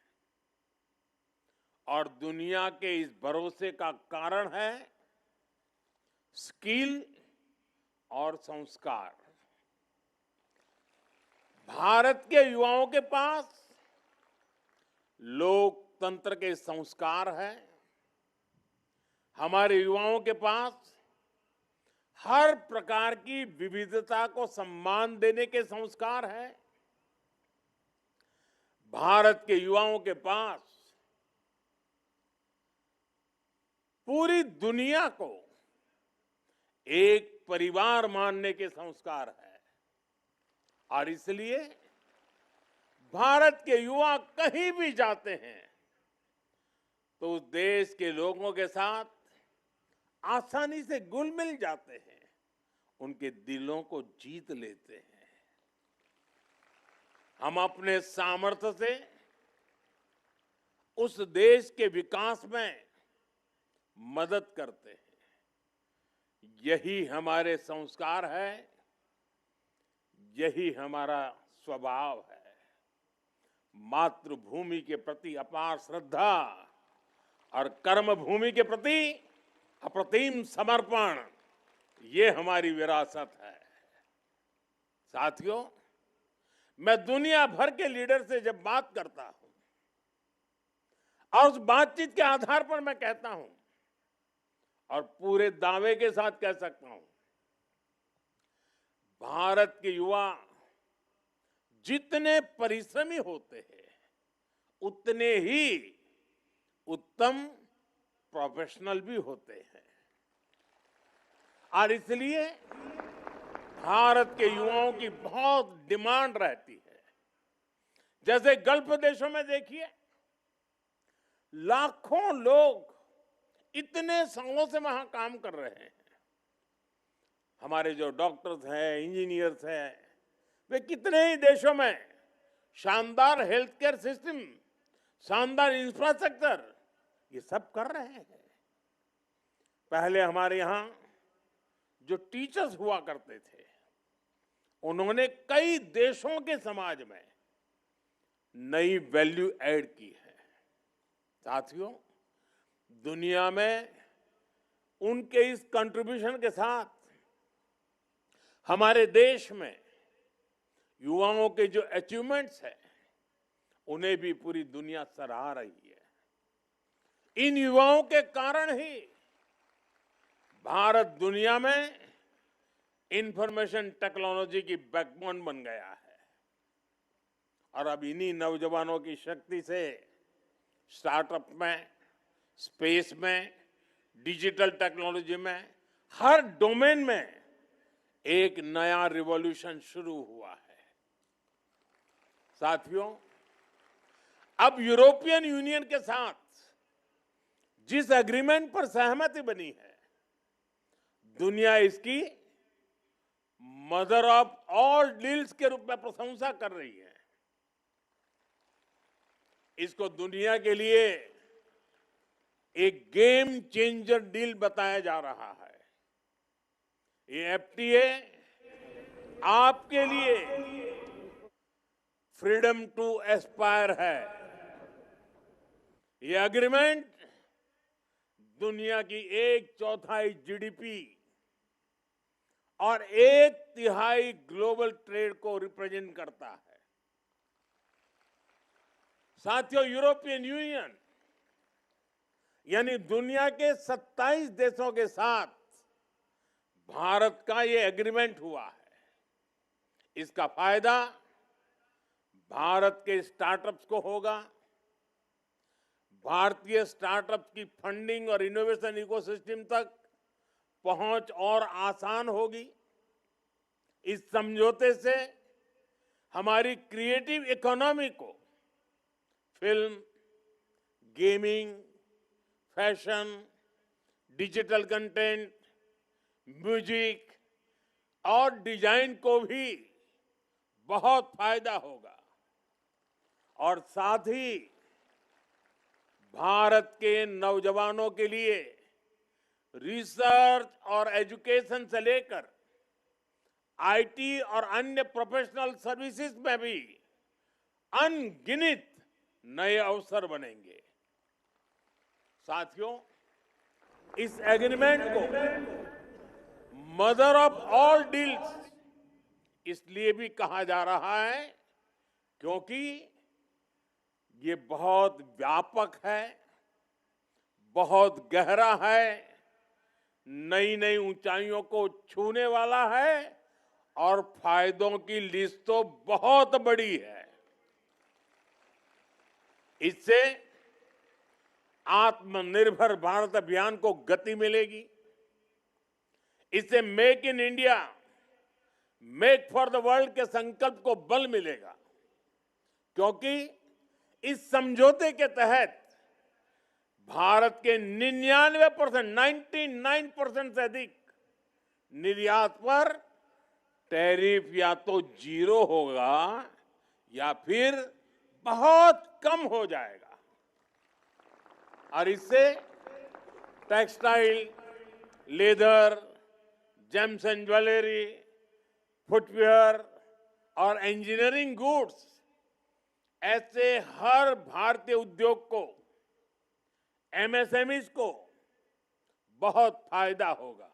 Speaker 7: और दुनिया के इस भरोसे का कारण है स्किल और संस्कार। भारत के युवाओं के पास लोकतंत्र के संस्कार हैं। हमारे युवाओं के पास हर प्रकार की विविधता को सम्मान देने के संस्कार हैं। भारत के युवाओं के पास पूरी दुनिया को एक परिवार मानने के संस्कार है और इसलिए भारत के युवा कहीं भी जाते हैं तो उस देश के लोगों के साथ आसानी से घुल मिल जाते हैं, उनके दिलों को जीत लेते हैं। हम अपने सामर्थ्य से उस देश के विकास में मदद करते हैं। यही हमारे संस्कार है, यही हमारा स्वभाव है। मातृभूमि के प्रति अपार श्रद्धा और कर्मभूमि के प्रति अप्रतिम समर्पण, ये हमारी विरासत है। साथियों, मैं दुनिया भर के लीडर से जब बात करता हूं और उस बातचीत के आधार पर मैं कहता हूं और पूरे दावे के साथ कह सकता हूं, भारत के युवा जितने परिश्रमी होते हैं उतने ही उत्तम प्रोफेशनल भी होते हैं और इसलिए भारत के युवाओं की बहुत डिमांड रहती है। जैसे गल्फ देशों में देखिए, लाखों लोग इतने सालों से वहां काम कर रहे हैं। हमारे जो डॉक्टर्स हैं, इंजीनियर्स हैं, वे कितने ही देशों में शानदार हेल्थ केयर सिस्टम, शानदार इंफ्रास्ट्रक्चर, ये सब कर रहे हैं। पहले हमारे यहां जो टीचर्स हुआ करते थे, उन्होंने कई देशों के समाज में नई वैल्यू ऐड की है। साथियों, दुनिया में उनके इस कंट्रीब्यूशन के साथ हमारे देश में युवाओं के जो अचीवमेंट्स हैं, उन्हें भी पूरी दुनिया सराह रही है। इन युवाओं के कारण ही भारत दुनिया में इंफॉर्मेशन टेक्नोलॉजी की बैकबोन बन गया है और अब इन्हीं नौजवानों की शक्ति से स्टार्टअप में, स्पेस में, डिजिटल टेक्नोलॉजी में, हर डोमेन में एक नया रिवॉल्यूशन शुरू हुआ है। साथियों, अब यूरोपियन यूनियन के साथ जिस एग्रीमेंट पर सहमति बनी है, दुनिया इसकी मदर ऑफ ऑल डील्स के रूप में प्रशंसा कर रही है। इसको दुनिया के लिए एक गेम चेंजर डील बताया जा रहा है। ये एफटीए आपके लिए फ्रीडम टू एस्पायर है। ये एग्रीमेंट दुनिया की 1/4 जीडीपी और 1/3 ग्लोबल ट्रेड को रिप्रेजेंट करता है। साथियों, यूरोपियन यूनियन यानी दुनिया के 27 देशों के साथ भारत का ये एग्रीमेंट हुआ है। इसका फायदा भारत के स्टार्टअप्स को होगा। भारतीय स्टार्टअप्स की फंडिंग और इनोवेशन इकोसिस्टम तक पहुंच और आसान होगी। इस समझौते से हमारी क्रिएटिव इकोनॉमी को film, gaming, fashion, digital content, music और डिजाइन को भी बहुत फायदा होगा और साथ ही भारत के नौजवानों के लिए रिसर्च और एजुकेशन से लेकर आईटी और अन्य प्रोफेशनल सर्विसेज में भी अनगिनत नए अवसर बनेंगे। साथियों, इस एग्रीमेंट को मदर ऑफ ऑल डील्स इसलिए भी कहा जा रहा है क्योंकि ये बहुत व्यापक है, बहुत गहरा है, नई नई ऊंचाइयों को छूने वाला है और फायदों की लिस्ट तो बहुत बड़ी है। इससे आत्मनिर्भर भारत अभियान को गति मिलेगी। इससे make in India, make for the world के संकल्प को बल मिलेगा क्योंकि इस समझौते के तहत भारत के 99%, 99% से अधिक निर्यात पर टैरिफ या तो जीरो होगा या फिर बहुत कम हो जाएगा और इससे textile, leather, James and jewellery, footwear और इंजीनियरिंग गुड्स ऐसे हर भारतीय उद्योग को, एमएसएमईज को बहुत फायदा होगा।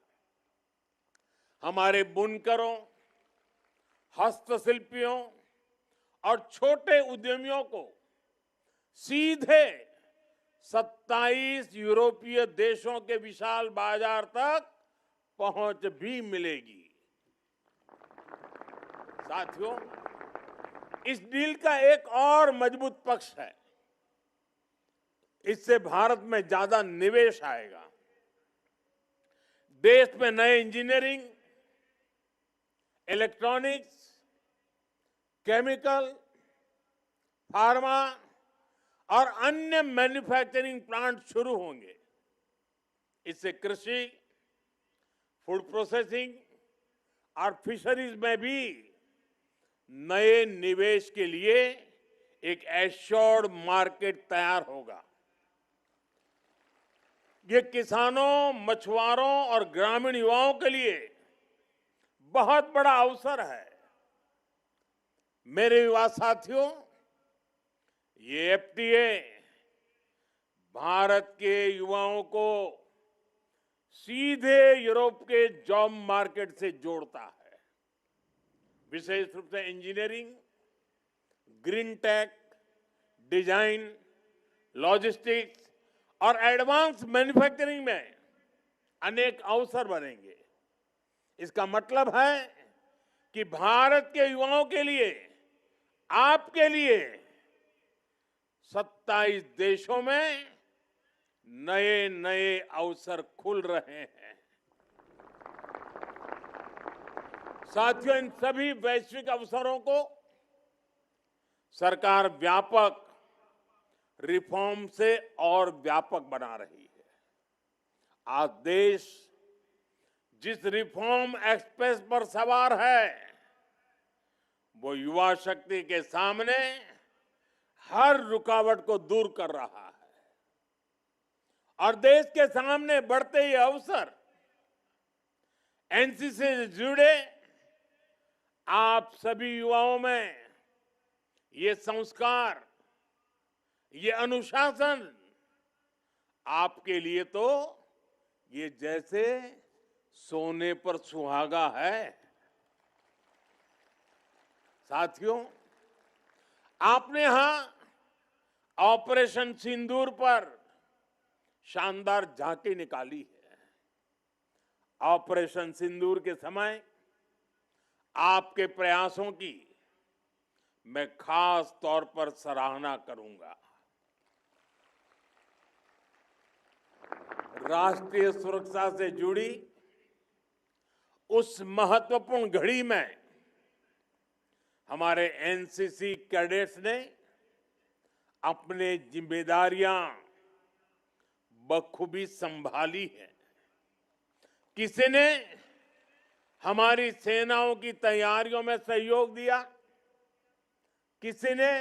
Speaker 7: हमारे बुनकरों, हस्तशिल्पियों और छोटे उद्यमियों को सीधे 27 यूरोपीय देशों के विशाल बाजार तक पहुंच भी मिलेगी। साथियों, इस डील का एक और मजबूत पक्ष है। इससे भारत में ज्यादा निवेश आएगा। देश में नए इंजीनियरिंग, इलेक्ट्रॉनिक्स, केमिकल, फार्मा और अन्य मैन्युफैक्चरिंग प्लांट शुरू होंगे। इससे कृषि, फूड प्रोसेसिंग और फिशरीज में भी नए निवेश के लिए एक एश्योर्ड मार्केट तैयार होगा। ये किसानों, मछुआरों और ग्रामीण युवाओं के लिए बहुत बड़ा अवसर है। मेरे युवा साथियों, ये एफटीए भारत के युवाओं को सीधे यूरोप के जॉब मार्केट से जोड़ता है। विशेष रूप से engineering, green tech, design, logistics और एडवांस मैन्युफैक्चरिंग में अनेक अवसर बनेंगे। इसका मतलब है कि भारत के युवाओं के लिए, आपके लिए 27 देशों में नए नए अवसर खुल रहे हैं। साथियों, इन सभी वैश्विक अवसरों को सरकार व्यापक रिफॉर्म से और व्यापक बना रही है। आज देश जिस रिफॉर्म एक्सप्रेस पर सवार है, वो युवा शक्ति के सामने हर रुकावट को दूर कर रहा है और देश के सामने बढ़ते ये अवसर एनसीसी से जुड़े आप सभी युवाओं में ये संस्कार, ये अनुशासन आपके लिए तो ये जैसे सोने पर सुहागा है। साथियों, आपने यहां ऑपरेशन सिंदूर पर शानदार झांकी निकाली है। ऑपरेशन सिंदूर के समय आपके प्रयासों की मैं खास तौर पर सराहना करूंगा। राष्ट्रीय सुरक्षा से जुड़ी उस महत्वपूर्ण घड़ी में हमारे एनसीसी कैडेट्स ने अपने जिम्मेदारियां बखूबी संभाली है। किसी ने हमारी सेनाओं की तैयारियों में सहयोग दिया, किसी ने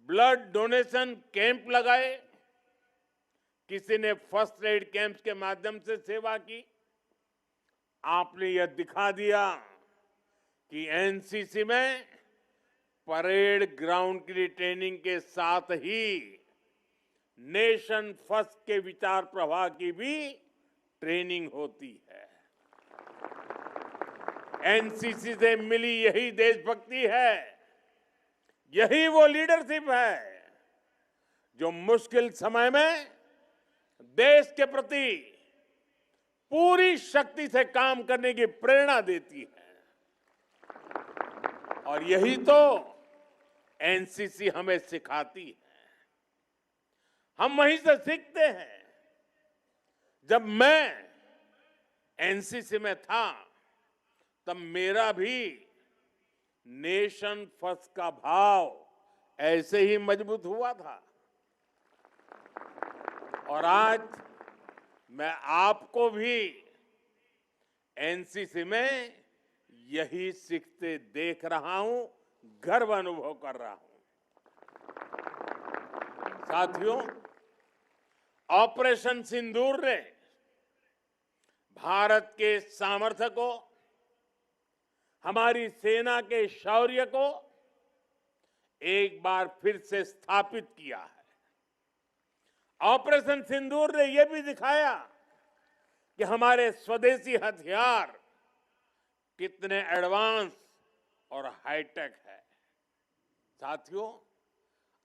Speaker 7: ब्लड डोनेशन कैंप लगाए, किसी ने फर्स्ट एड कैंप्स के माध्यम से सेवा की। आपने यह दिखा दिया कि एनसीसी में परेड ग्राउंड की ट्रेनिंग के साथ ही नेशन फर्स्ट के विचार प्रवाह की भी ट्रेनिंग होती है। एनसीसी से मिली यही देशभक्ति है, यही वो लीडरशिप है जो मुश्किल समय में देश के प्रति पूरी शक्ति से काम करने की प्रेरणा देती है। और यही तो एनसीसी हमें सिखाती है। हम वहीं से सीखते हैं। जब मैं एनसीसी में था, तब मेरा भी नेशन फर्स्ट का भाव ऐसे ही मजबूत हुआ था। और आज मैं आपको भी एनसीसी में यही सीखते देख रहा हूं, गर्व अनुभव कर रहा हूं। साथियों, ऑपरेशन सिंदूर ने भारत के सामर्थ्य को, हमारी सेना के शौर्य को एक बार फिर से स्थापित किया है। ऑपरेशन सिंदूर ने यह भी दिखाया कि हमारे स्वदेशी हथियार कितने एडवांस और हाईटेक है। साथियों,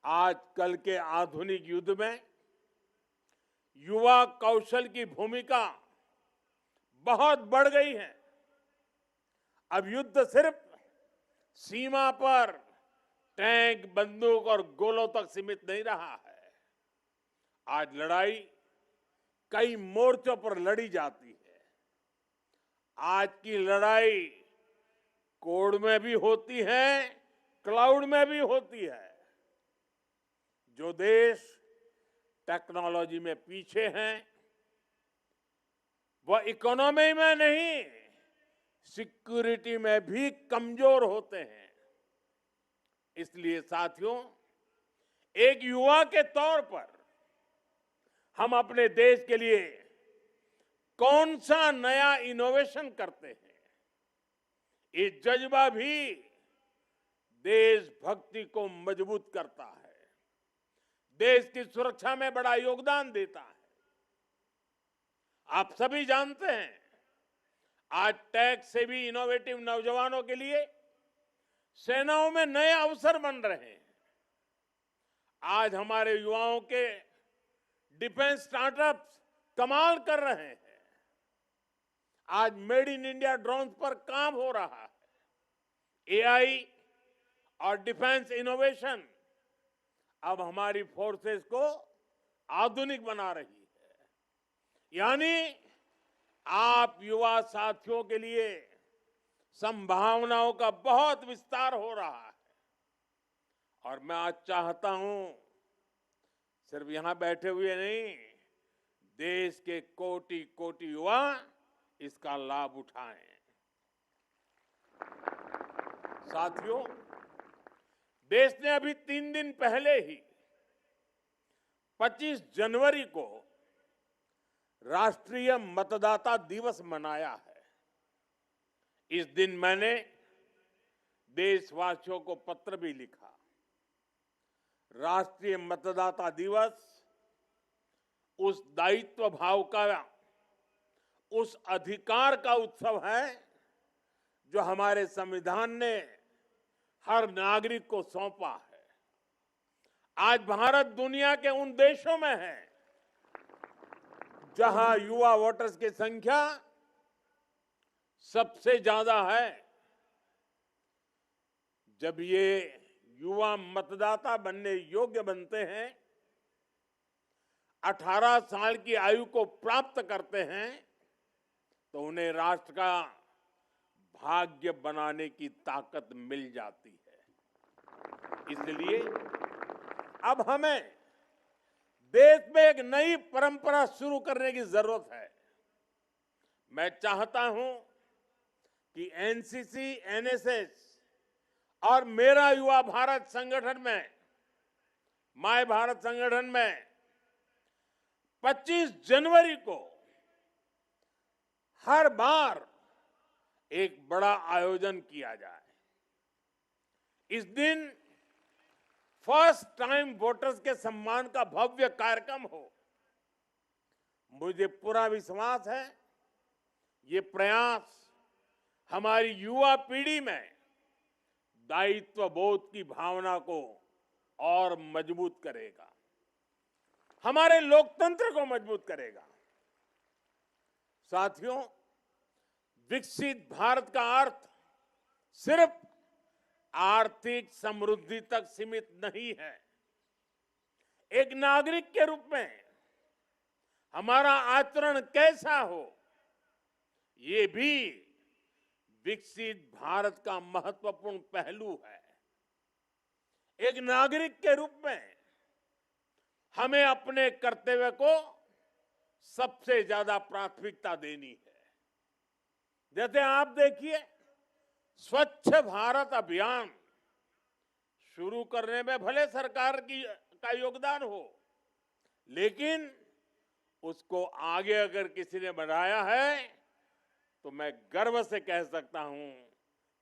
Speaker 7: आजकल के आधुनिक युद्ध में युवा कौशल की भूमिका बहुत बढ़ गई है। अब युद्ध सिर्फ सीमा पर टैंक, बंदूक और गोलों तक सीमित नहीं रहा है। आज लड़ाई कई मोर्चों पर लड़ी जाती है। आज की लड़ाई कोड में भी होती है, क्लाउड में भी होती है। जो देश टेक्नोलॉजी में पीछे हैं, वह इकोनॉमी में नहीं, सिक्योरिटी में भी कमजोर होते हैं। इसलिए साथियों, एक युवा के तौर पर हम अपने देश के लिए कौन सा नया इनोवेशन करते हैं, ये जज्बा भी देशभक्ति को मजबूत करता है, देश की सुरक्षा में बड़ा योगदान देता है। आप सभी जानते हैं, आज टेक से भी इनोवेटिव नौजवानों के लिए सेनाओं में नए अवसर बन रहे हैं। आज हमारे युवाओं के डिफेंस स्टार्टअप्स कमाल कर रहे हैं। आज मेड इन इंडिया ड्रोन पर काम हो रहा है। एआई और डिफेंस इनोवेशन अब हमारी फोर्सेस को आधुनिक बना रही है। यानी आप युवा साथियों के लिए संभावनाओं का बहुत विस्तार हो रहा है। और मैं आज चाहता हूं, सिर्फ यहां बैठे हुए नहीं, देश के कोटि कोटि युवा इसका लाभ उठाएं। साथियों, देश ने अभी 3 दिन पहले ही 25 जनवरी को राष्ट्रीय मतदाता दिवस मनाया है। इस दिन मैंने देशवासियों को पत्र भी लिखा। राष्ट्रीय मतदाता दिवस उस दायित्व भाव का, उस अधिकार का उत्सव है जो हमारे संविधान ने हर नागरिक को सौंपा है। आज भारत दुनिया के उन देशों में है जहां युवा वोटर्स की संख्या सबसे ज्यादा है। जब ये युवा मतदाता बनने योग्य बनते हैं, 18 साल की आयु को प्राप्त करते हैं, तो उन्हें राष्ट्र का भाग्य बनाने की ताकत मिल जाती है। इसलिए अब हमें देश में एक नई परंपरा शुरू करने की जरूरत है। मैं चाहता हूं कि एनसीसी, एनएसएस और मेरा युवा भारत संगठन में, माय भारत संगठन में 25 जनवरी को हर बार एक बड़ा आयोजन किया जाए। इस दिन फर्स्ट टाइम वोटर्स के सम्मान का भव्य कार्यक्रम हो। मुझे पूरा विश्वास है ये प्रयास हमारी युवा पीढ़ी में दायित्व बोध की भावना को और मजबूत करेगा, हमारे लोकतंत्र को मजबूत करेगा। साथियों, विकसित भारत का अर्थ सिर्फ आर्थिक समृद्धि तक सीमित नहीं है। एक नागरिक के रूप में हमारा आचरण कैसा हो, ये भी विकसित भारत का महत्वपूर्ण पहलू है। एक नागरिक के रूप में हमें अपने कर्तव्य को सबसे ज्यादा प्राथमिकता देनी है। जैसे आप देखिए, स्वच्छ भारत अभियान शुरू करने में भले सरकार का योगदान हो, लेकिन उसको आगे अगर किसी ने बढ़ाया है तो मैं गर्व से कह सकता हूं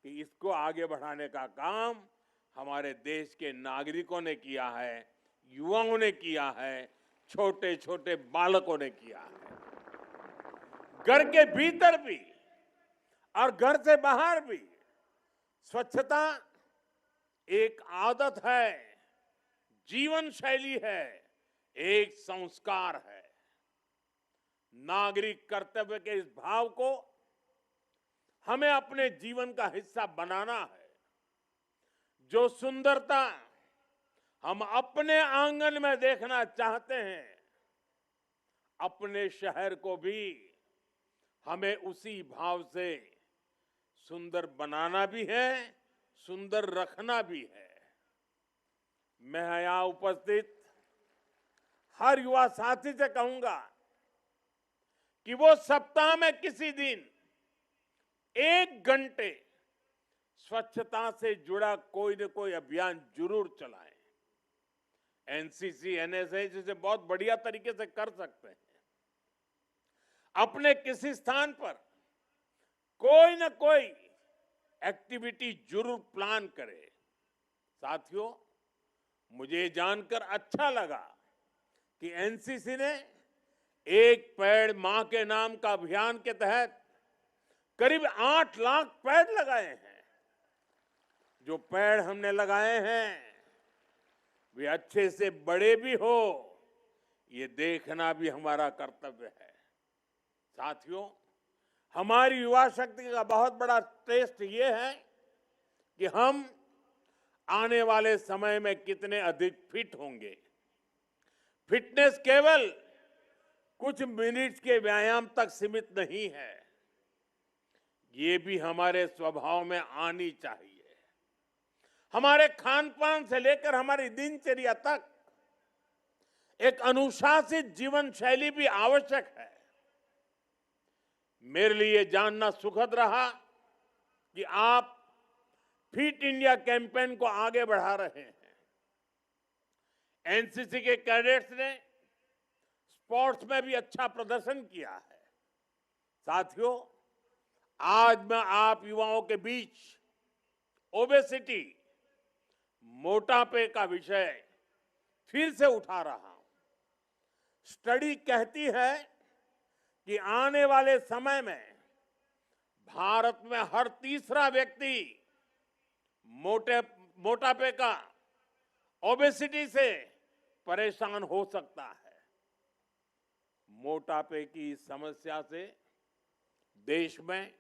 Speaker 7: कि इसको आगे बढ़ाने का काम हमारे देश के नागरिकों ने किया है, युवाओं ने किया है, छोटे छोटे बालकों ने किया है। घर के भीतर भी और घर से बाहर भी स्वच्छता एक आदत है, जीवन शैली है, एक संस्कार है। नागरिक कर्तव्य के इस भाव को हमें अपने जीवन का हिस्सा बनाना है। जो सुंदरता हम अपने आंगन में देखना चाहते हैं, अपने शहर को भी हमें उसी भाव से सुंदर बनाना भी है, सुंदर रखना भी है। मैं यहां उपस्थित हर युवा साथी से कहूंगा कि वो सप्ताह में किसी दिन 1 घंटे स्वच्छता से जुड़ा कोई न कोई अभियान जरूर चलाएं। एनसीसी, एनएसएस इसे बहुत बढ़िया तरीके से कर सकते हैं। अपने किसी स्थान पर कोई न कोई एक्टिविटी जरूर प्लान करें। साथियों, मुझे जानकर अच्छा लगा कि एनसीसी ने एक पेड़ मां के नाम का अभियान के तहत करीब 8 लाख पेड़ लगाए हैं। जो पेड़ हमने लगाए हैं वे अच्छे से बड़े भी हो, ये देखना भी हमारा कर्तव्य है। साथियों, हमारी युवा शक्ति का बहुत बड़ा टेस्ट ये है कि हम आने वाले समय में कितने अधिक फिट होंगे। फिटनेस केवल कुछ मिनट्स के व्यायाम तक सीमित नहीं है, ये भी हमारे स्वभाव में आनी चाहिए। हमारे खान पान से लेकर हमारी दिनचर्या तक एक अनुशासित जीवन शैली भी आवश्यक है। मेरे लिए जानना सुखद रहा कि आप फिट इंडिया कैंपेन को आगे बढ़ा रहे हैं। एनसीसी के कैडेट्स ने स्पोर्ट्स में भी अच्छा प्रदर्शन किया है। साथियों, आज मैं आप युवाओं के बीच ओबेसिटी, मोटापे का विषय फिर से उठा रहा हूं। स्टडी कहती है कि आने वाले समय में भारत में हर तीसरा व्यक्ति मोटापे का, ओबेसिटी से परेशान हो सकता है। मोटापे की समस्या से देश में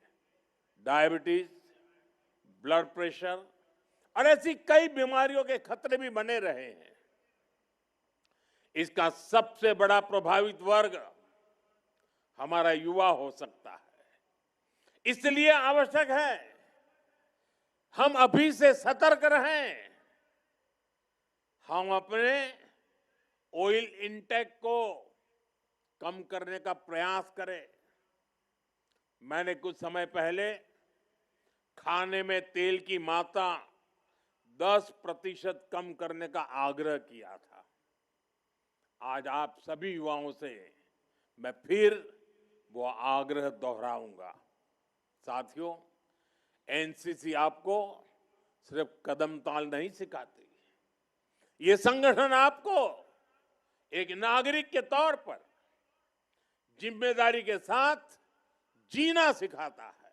Speaker 7: डायबिटीज, ब्लड प्रेशर और ऐसी कई बीमारियों के खतरे भी बने रहे हैं। इसका सबसे बड़ा प्रभावित वर्ग हमारा युवा हो सकता है। इसलिए आवश्यक है हम अभी से सतर्क रहें। हम अपने ऑयल इंटेक को कम करने का प्रयास करें। मैंने कुछ समय पहले खाने में तेल की मात्रा 10% कम करने का आग्रह किया था। आज आप सभी युवाओं से मैं फिर वो आग्रह दोहराऊंगा। साथियों, एनसीसी आपको सिर्फ कदम ताल नहीं सिखाती, ये संगठन आपको एक नागरिक के तौर पर जिम्मेदारी के साथ जीना सिखाता है।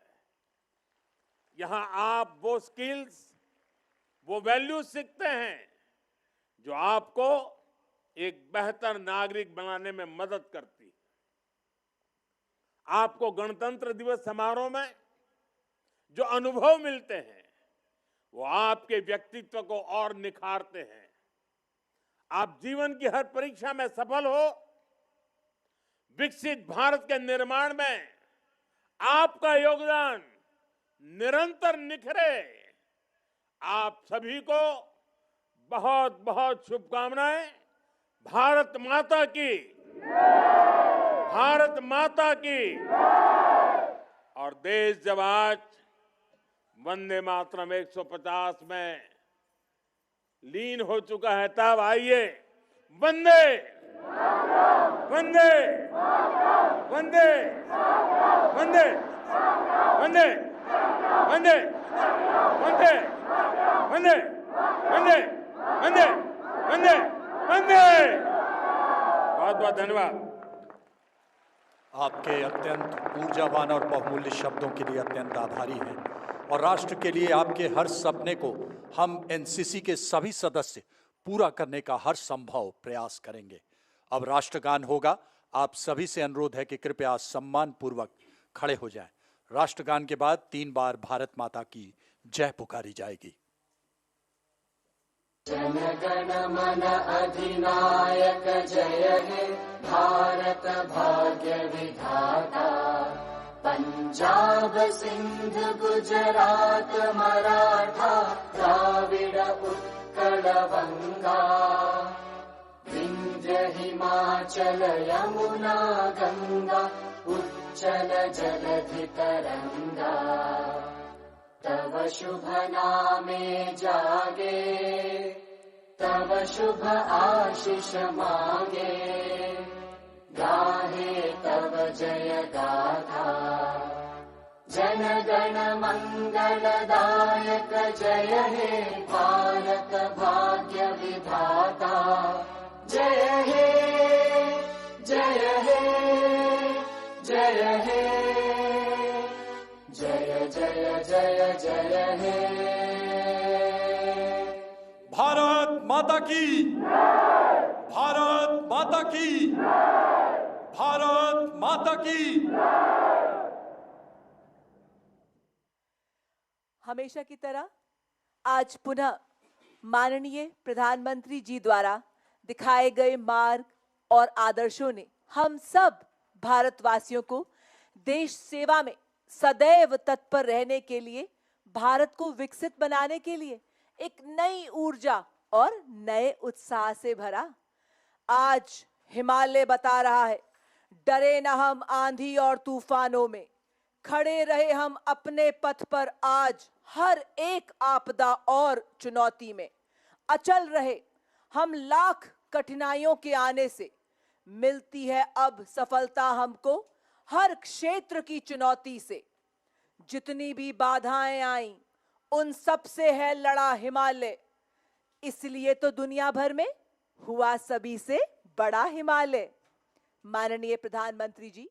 Speaker 7: यहां आप वो स्किल्स, वो वैल्यूज सीखते हैं जो आपको एक बेहतर नागरिक बनाने में मदद करती है। आपको गणतंत्र दिवस समारोह में जो अनुभव मिलते हैं वो आपके व्यक्तित्व को और निखारते हैं। आप जीवन की हर परीक्षा में सफल हो, विकसित भारत के निर्माण में आपका योगदान निरंतर निखरे। आप सभी को बहुत बहुत शुभकामनाएं। भारत माता की, भारत माता की। और देश जब आज वंदे मातरम 150 में लीन हो चुका है, तब आइए वंदे वंदे वंदे वंदे वंदे वंदे वंदे वंदे वंदे वंदे वंदे वंदे। बहुत बहुत धन्यवाद।
Speaker 3: आपके अत्यंत ऊर्जावान और बहुमूल्य शब्दों के लिए अत्यंत आभारी हैं और राष्ट्र के लिए आपके हर सपने को हम एनसीसी के सभी सदस्य पूरा करने का हर संभव प्रयास करेंगे। अब राष्ट्रगान होगा। आप सभी से अनुरोध है कि कृपया सम्मान पूर्वक खड़े हो जाएं। राष्ट्रगान के बाद 3 बार भारत माता की जय पुकारी जाएगी।
Speaker 6: जनगण मन अधिनायक जय हे भारत भाग्य विधाता। पंजाब सिंध गुजरात मराठा द्राविड़ उत्कल बंगा। विंध्य हिमाचल यमुना गंगा उच्चल जलधि तरंगा। तव शुभ नामे जागे तव शुभ आशीष मांगे। गाहे तव जय गाथा जन गण मंगलदायक जय हे भारत भाग्य विधाता। जय हे जय हे जय हे जय जय जय जय हे।
Speaker 3: भारत माता की भारत माता की भारत माता की।
Speaker 1: हमेशा की तरह आज पुनः माननीय प्रधानमंत्री जी द्वारा दिखाए गए मार्ग और आदर्शों ने हम सब भारतवासियों को देश सेवा में सदैव तत्पर रहने के लिए, भारत को विकसित बनाने के लिए एक नई ऊर्जा और नए उत्साह से भरा। आज हिमालय बता रहा है, डरे न हम आंधी और तूफानों में, खड़े रहे हम अपने पथ पर आज हर एक आपदा और चुनौती में। अचल रहे हम लाख कठिनाइयों के आने से, मिलती है अब सफलता हमको हर क्षेत्र की चुनौती से। जितनी भी बाधाएं आईं उन सब से है लड़ा हिमालय, इसलिए तो दुनिया भर में हुआ सभी से बड़ा हिमालय। माननीय प्रधानमंत्री जी,